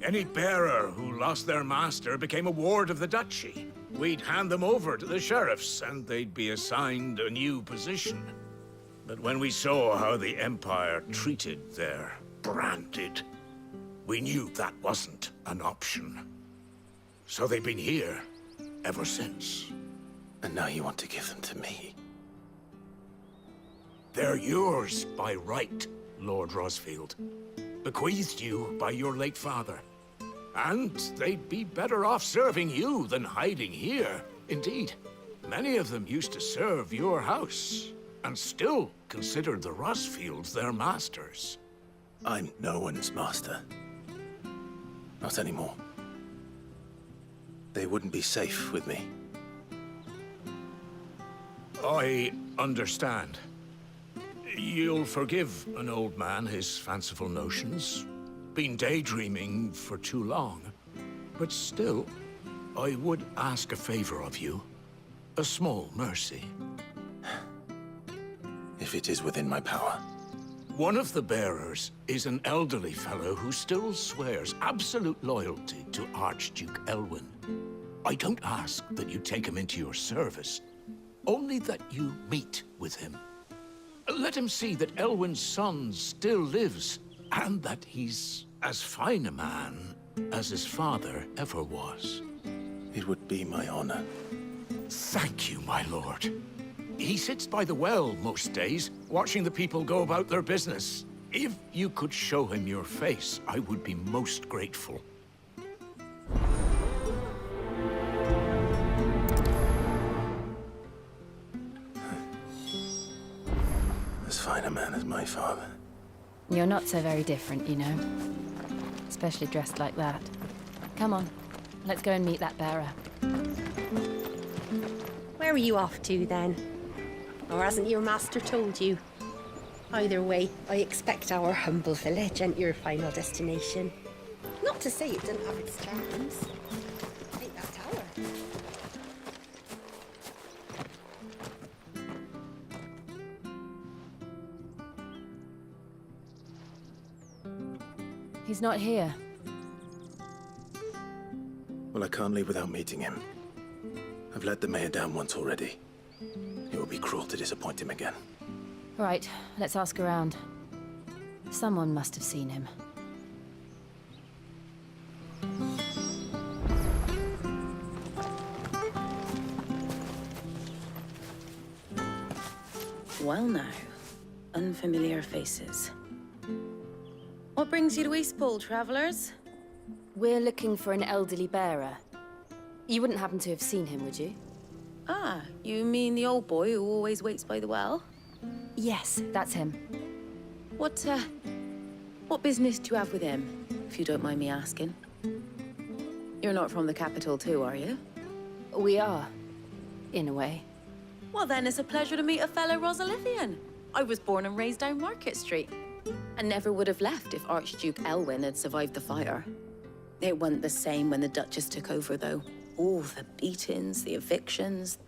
S10: any bearer who lost their master became a ward of the duchy. We'd hand them over to the sheriffs, and they'd be assigned a new position. But when we saw how the Empire treated their branded, we knew that wasn't an option. So they've been here ever since.
S4: And now you want to give them to me?
S10: They're yours by right, Lord Rosfield. Bequeathed you by your late father. And they'd be better off serving you than hiding here. Indeed, many of them used to serve your house, and still consider the Rosfields their masters.
S4: I'm no one's master. Not anymore. They wouldn't be safe with me.
S10: I understand. You'll forgive an old man his fanciful notions. Been daydreaming for too long. But still, I would ask a favor of you. A small mercy.
S4: If it is within my power.
S10: One of the bearers is an elderly fellow who still swears absolute loyalty to Archduke Elwyn. I don't ask that you take him into your service, only that you meet with him. Let him see that Elwyn's son still lives, and that he's as fine a man as his father ever was.
S4: It would be my honor.
S10: Thank you, my lord. He sits by the well most days, watching the people go about their business. If you could show him your face, I would be most grateful.
S4: As fine a man as my father.
S1: You're not so very different, you know. Especially dressed like that. Come on, let's go and meet that bearer.
S17: Where are you off to, then? Or hasn't your master told you? Either way, I expect our humble village ain't your final destination. Not to say it didn't have its charms. Take that tower.
S1: He's not here.
S4: Well, I can't leave without meeting him. I've let the mayor down once already. It would be cruel to disappoint him again.
S1: Right, let's ask around. Someone must have seen him.
S18: Well now, unfamiliar faces. What brings you to Eastpool, travelers?
S1: We're looking for an elderly bearer. You wouldn't happen to have seen him, would you?
S18: Ah, you mean the old boy who always waits by the well?
S1: Yes, that's him.
S18: What business do you have with him, if you don't mind me asking? You're not from the capital too, are you?
S1: We are, in a way.
S18: Well then, it's a pleasure to meet a fellow Rosalivian. I was born and raised down Market Street, and never would have left if Archduke Elwyn had survived the fire. It wasn't the same when the Duchess took over, though. All the beatings, the evictions,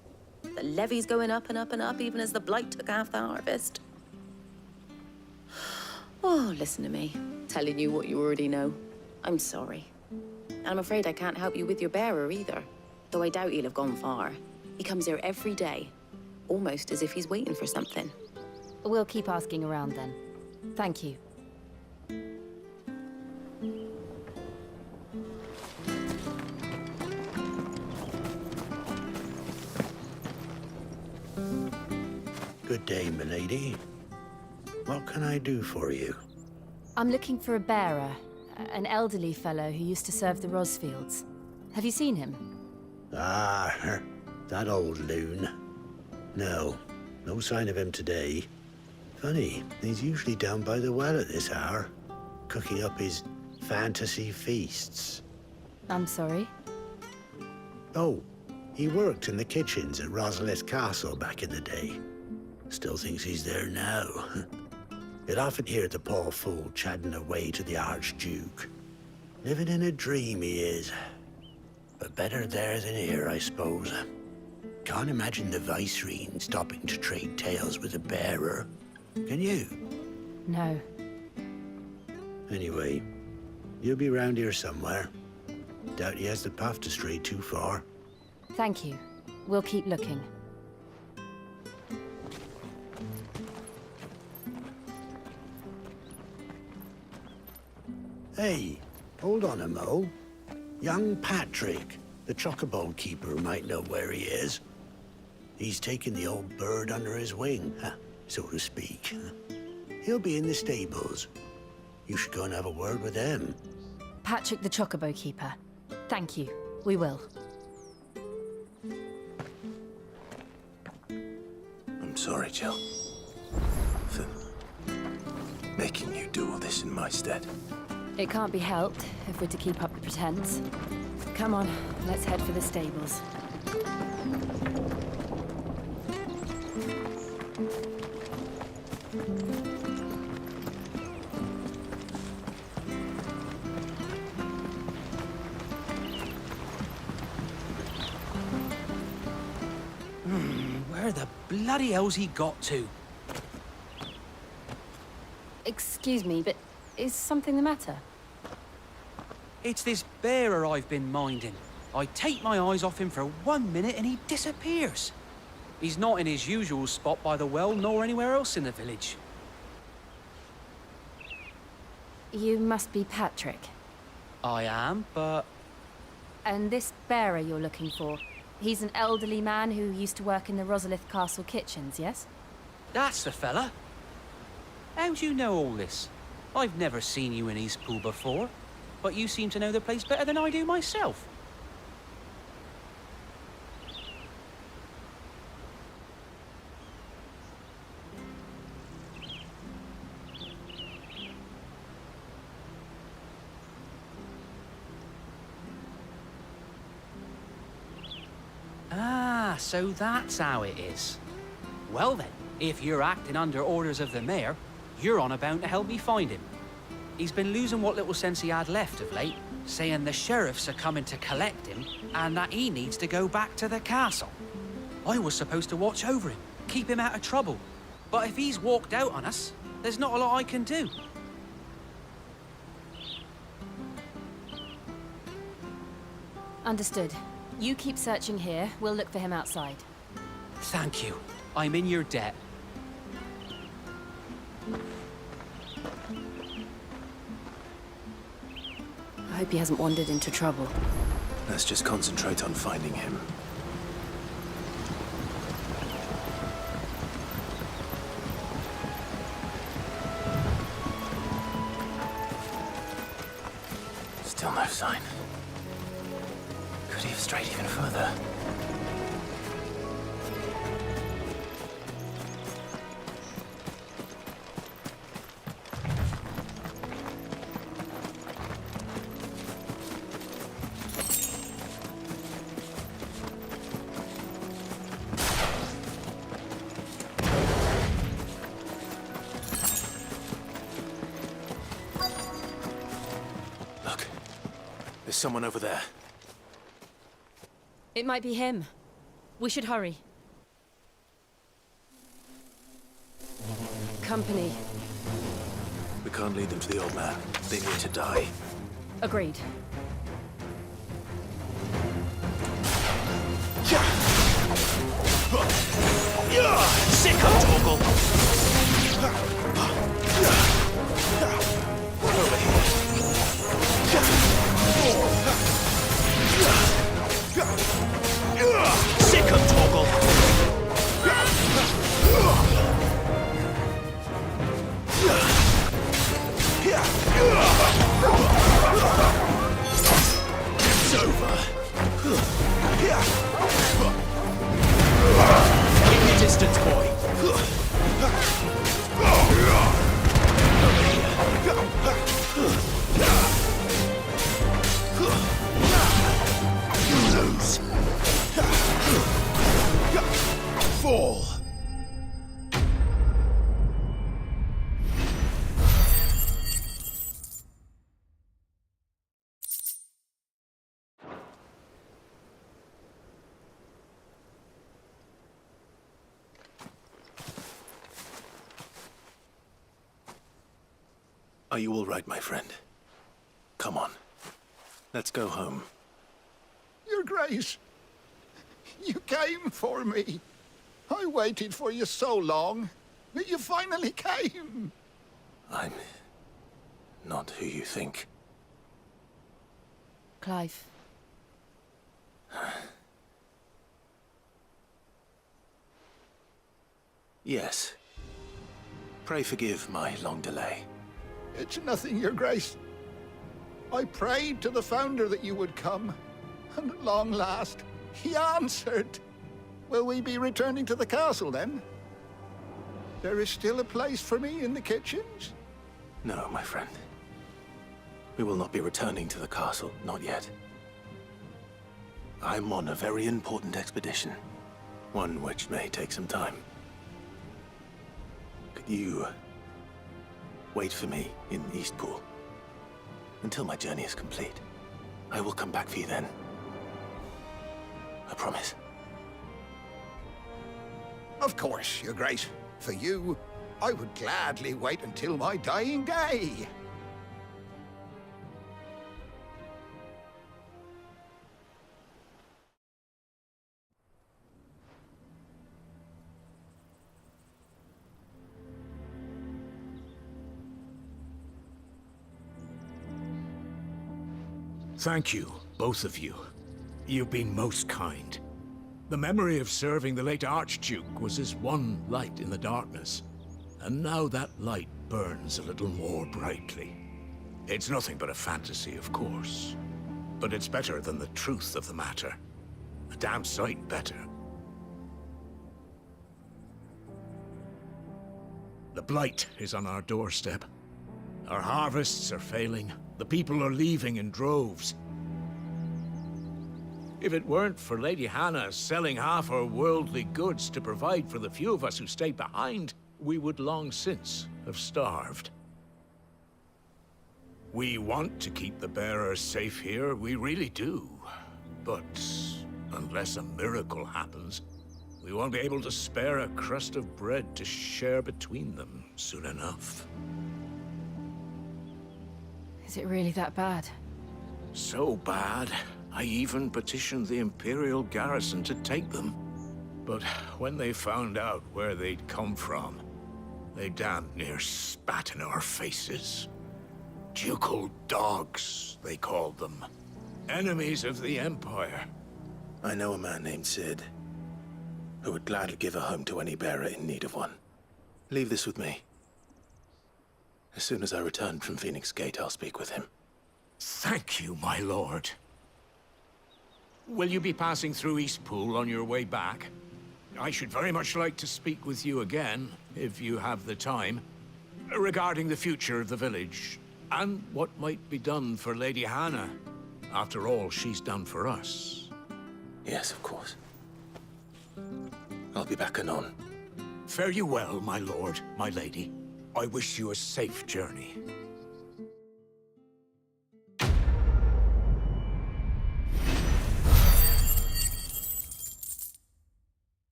S18: the levies going up and up and up, even as the blight took half the harvest. Oh, listen to me, telling you what you already know. I'm sorry. And I'm afraid I can't help you with your bearer either, though I doubt he'll have gone far. He comes here every day, almost as if he's waiting for something.
S1: We'll keep asking around then. Thank you.
S19: Good day, milady. What can I do for you?
S1: I'm looking for a bearer, an elderly fellow who used to serve the Rosfields. Have you seen him?
S19: Ah, that old loon. No sign of him today. Funny, he's usually down by the well at this hour, cooking up his fantasy feasts.
S1: I'm sorry?
S19: Oh, he worked in the kitchens at Rosalith Castle back in the day. Still thinks he's there now. You'd often hear the poor fool chatting away to the Archduke. Living in a dream he is. But better there than here, I suppose. Can't imagine the Viceroy stopping to trade tales with a bearer. Can you?
S1: No.
S19: Anyway, you'll be round here somewhere. Doubt he has the path to stray too far.
S1: Thank you. We'll keep looking.
S19: Hey, hold on a mo. Young Patrick, the chocobo keeper, might know where he is. He's taken the old bird under his wing, so to speak. He'll be in the stables. You should go and have a word with him.
S20: Patrick the Chocobo Keeper. Thank you. We will.
S4: I'm sorry, Jill. For making you do all this in my stead.
S20: It can't be helped if we're to keep up the pretense. Come on, let's head for the stables.
S7: Where the bloody hell's he got to?
S20: Excuse me, but is something the matter?
S7: It's this bearer I've been minding. I take my eyes off him for 1 minute and he disappears. He's not in his usual spot by the well, nor anywhere else in the village.
S20: You must be Patrick.
S7: I am, but...
S20: And this bearer you're looking for, he's an elderly man who used to work in the Rosalith Castle kitchens, yes?
S7: That's the fella. How do you know all this? I've never seen you in Eastpool before, but you seem to know the place better than I do myself. Ah, so that's how it is. Well then, if you're acting under orders of the mayor, you're on about to help me find him. He's been losing what little sense he had left of late, saying the sheriffs are coming to collect him and that he needs to go back to the castle. I was supposed to watch over him, keep him out of trouble. But if he's walked out on us, there's not a lot I can do.
S20: Understood. You keep searching here, we'll look for him outside.
S7: Thank you. I'm in your debt.
S20: I hope he hasn't wandered into trouble.
S4: Let's just concentrate on finding him. Still no sign. Could he have strayed even further? Look, there's someone over there.
S20: It might be him. We should hurry. Company.
S4: We can't lead them to the old man. They need to die.
S20: Agreed.
S14: Sick of Torgal!
S4: Over here.
S14: Sick of Torgal!
S4: It's over.
S14: Keep your distance, boy.
S4: You lose. Fall. Are you all right, my friend? Come on. Let's go home.
S21: Your Grace, you came for me. I waited for you so long, but you finally came.
S4: I'm not who you think.
S20: Clive.
S4: Yes. Pray forgive my long delay.
S21: It's nothing, Your Grace. I prayed to the Founder that you would come, and at long last, he answered. Will we be returning to the castle, then? There is still a place for me in the kitchens?
S4: No, my friend. We will not be returning to the castle, not yet. I'm on a very important expedition, one which may take some time. Could you wait for me in Eastpool until my journey is complete? I will come back for you then. I promise.
S21: Of course, Your Grace. For you, I would gladly wait until my dying day.
S10: Thank you, both of you. You've been most kind. The memory of serving the late Archduke was as one light in the darkness, and now that light burns a little more brightly. It's nothing but a fantasy, of course, but it's better than the truth of the matter. A damn sight better. The blight is on our doorstep. Our harvests are failing. The people are leaving in droves. If it weren't for Lady Hannah selling half her worldly goods to provide for the few of us who stay behind, we would long since have starved. We want to keep the bearers safe here, we really do. But unless a miracle happens, we won't be able to spare a crust of bread to share between them soon enough.
S20: Is it really that bad?
S10: So bad, I even petitioned the Imperial garrison to take them. But when they found out where they'd come from, they damn near spat in our faces. Ducal dogs, they called them. Enemies of the Empire.
S4: I know a man named Sid, who would gladly give a home to any bearer in need of one. Leave this with me. As soon as I return from Phoenix Gate, I'll speak with him.
S10: Thank you, my lord. Will you be passing through Eastpool on your way back? I should very much like to speak with you again, if you have the time, regarding the future of the village, and what might be done for Lady Hannah. After all she's done for us.
S4: Yes, of course. I'll be back anon.
S10: Fare you well, my lord, my lady. I wish you a safe journey.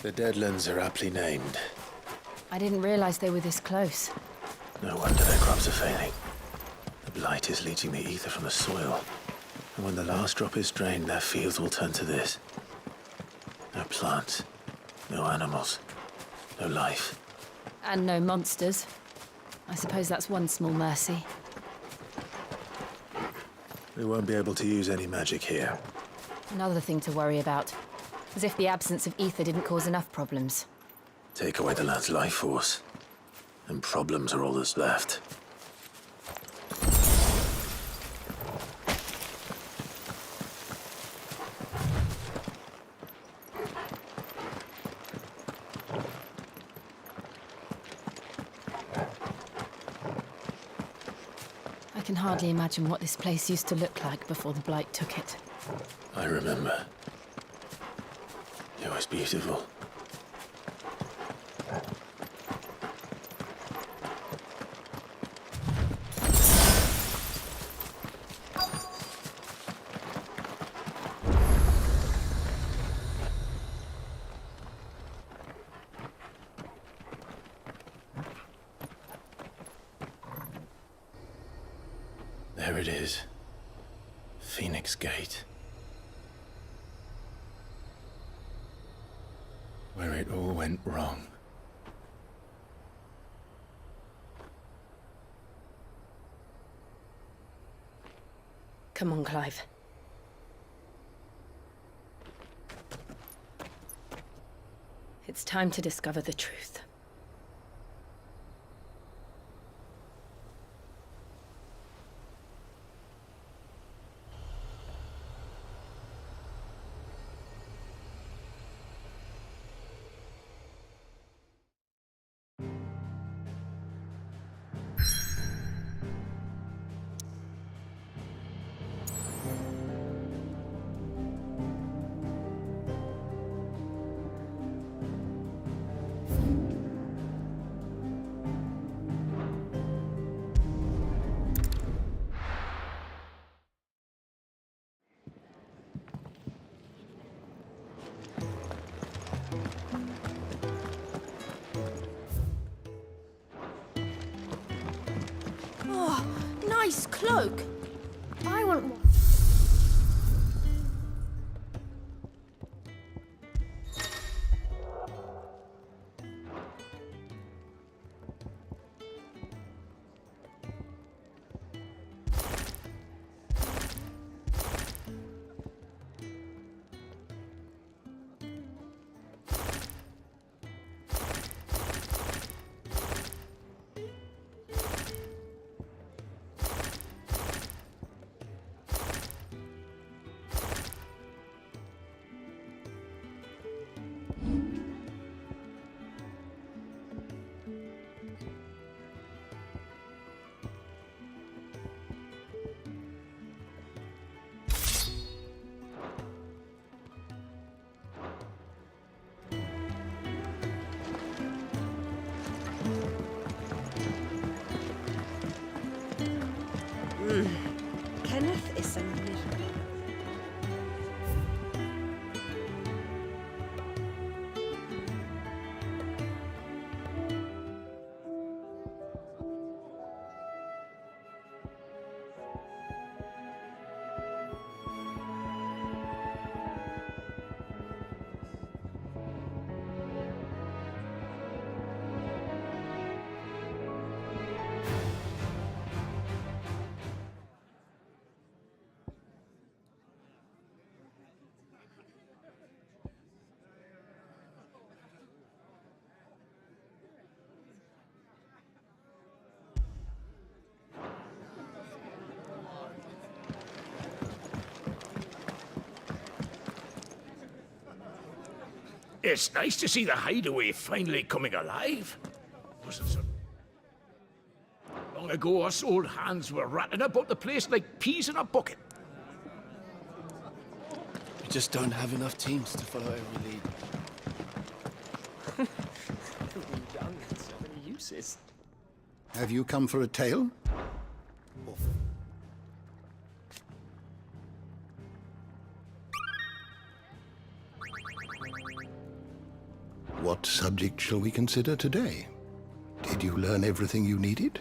S4: The Deadlands are aptly named.
S20: I didn't realize they were this close.
S4: No wonder their crops are failing. The blight is leaching the ether from the soil. And when the last drop is drained, their fields will turn to this. No plants, no animals, no life.
S20: And no monsters. I suppose that's one small mercy.
S4: We won't be able to use any magic here.
S20: Another thing to worry about. As if the absence of ether didn't cause enough problems.
S4: Take away the lad's life force, and problems are all that's left.
S20: I can hardly imagine what this place used to look like before the blight took it.
S4: I remember. It was beautiful. There it is. Phoenix Gate. Where it all went wrong.
S1: Come on, Clive. It's time to discover the truth.
S18: Oh, nice cloak. I want one.
S16: Kenneth is a miserable.
S10: It's nice to see the hideaway finally coming alive. Wasn't so long ago us old hands were ratting about the place like peas in a bucket.
S9: We just don't have enough teams to follow every lead.
S11: We've done so many uses.
S6: Have you come for a tale? What subject shall we consider today? Did you learn everything you needed?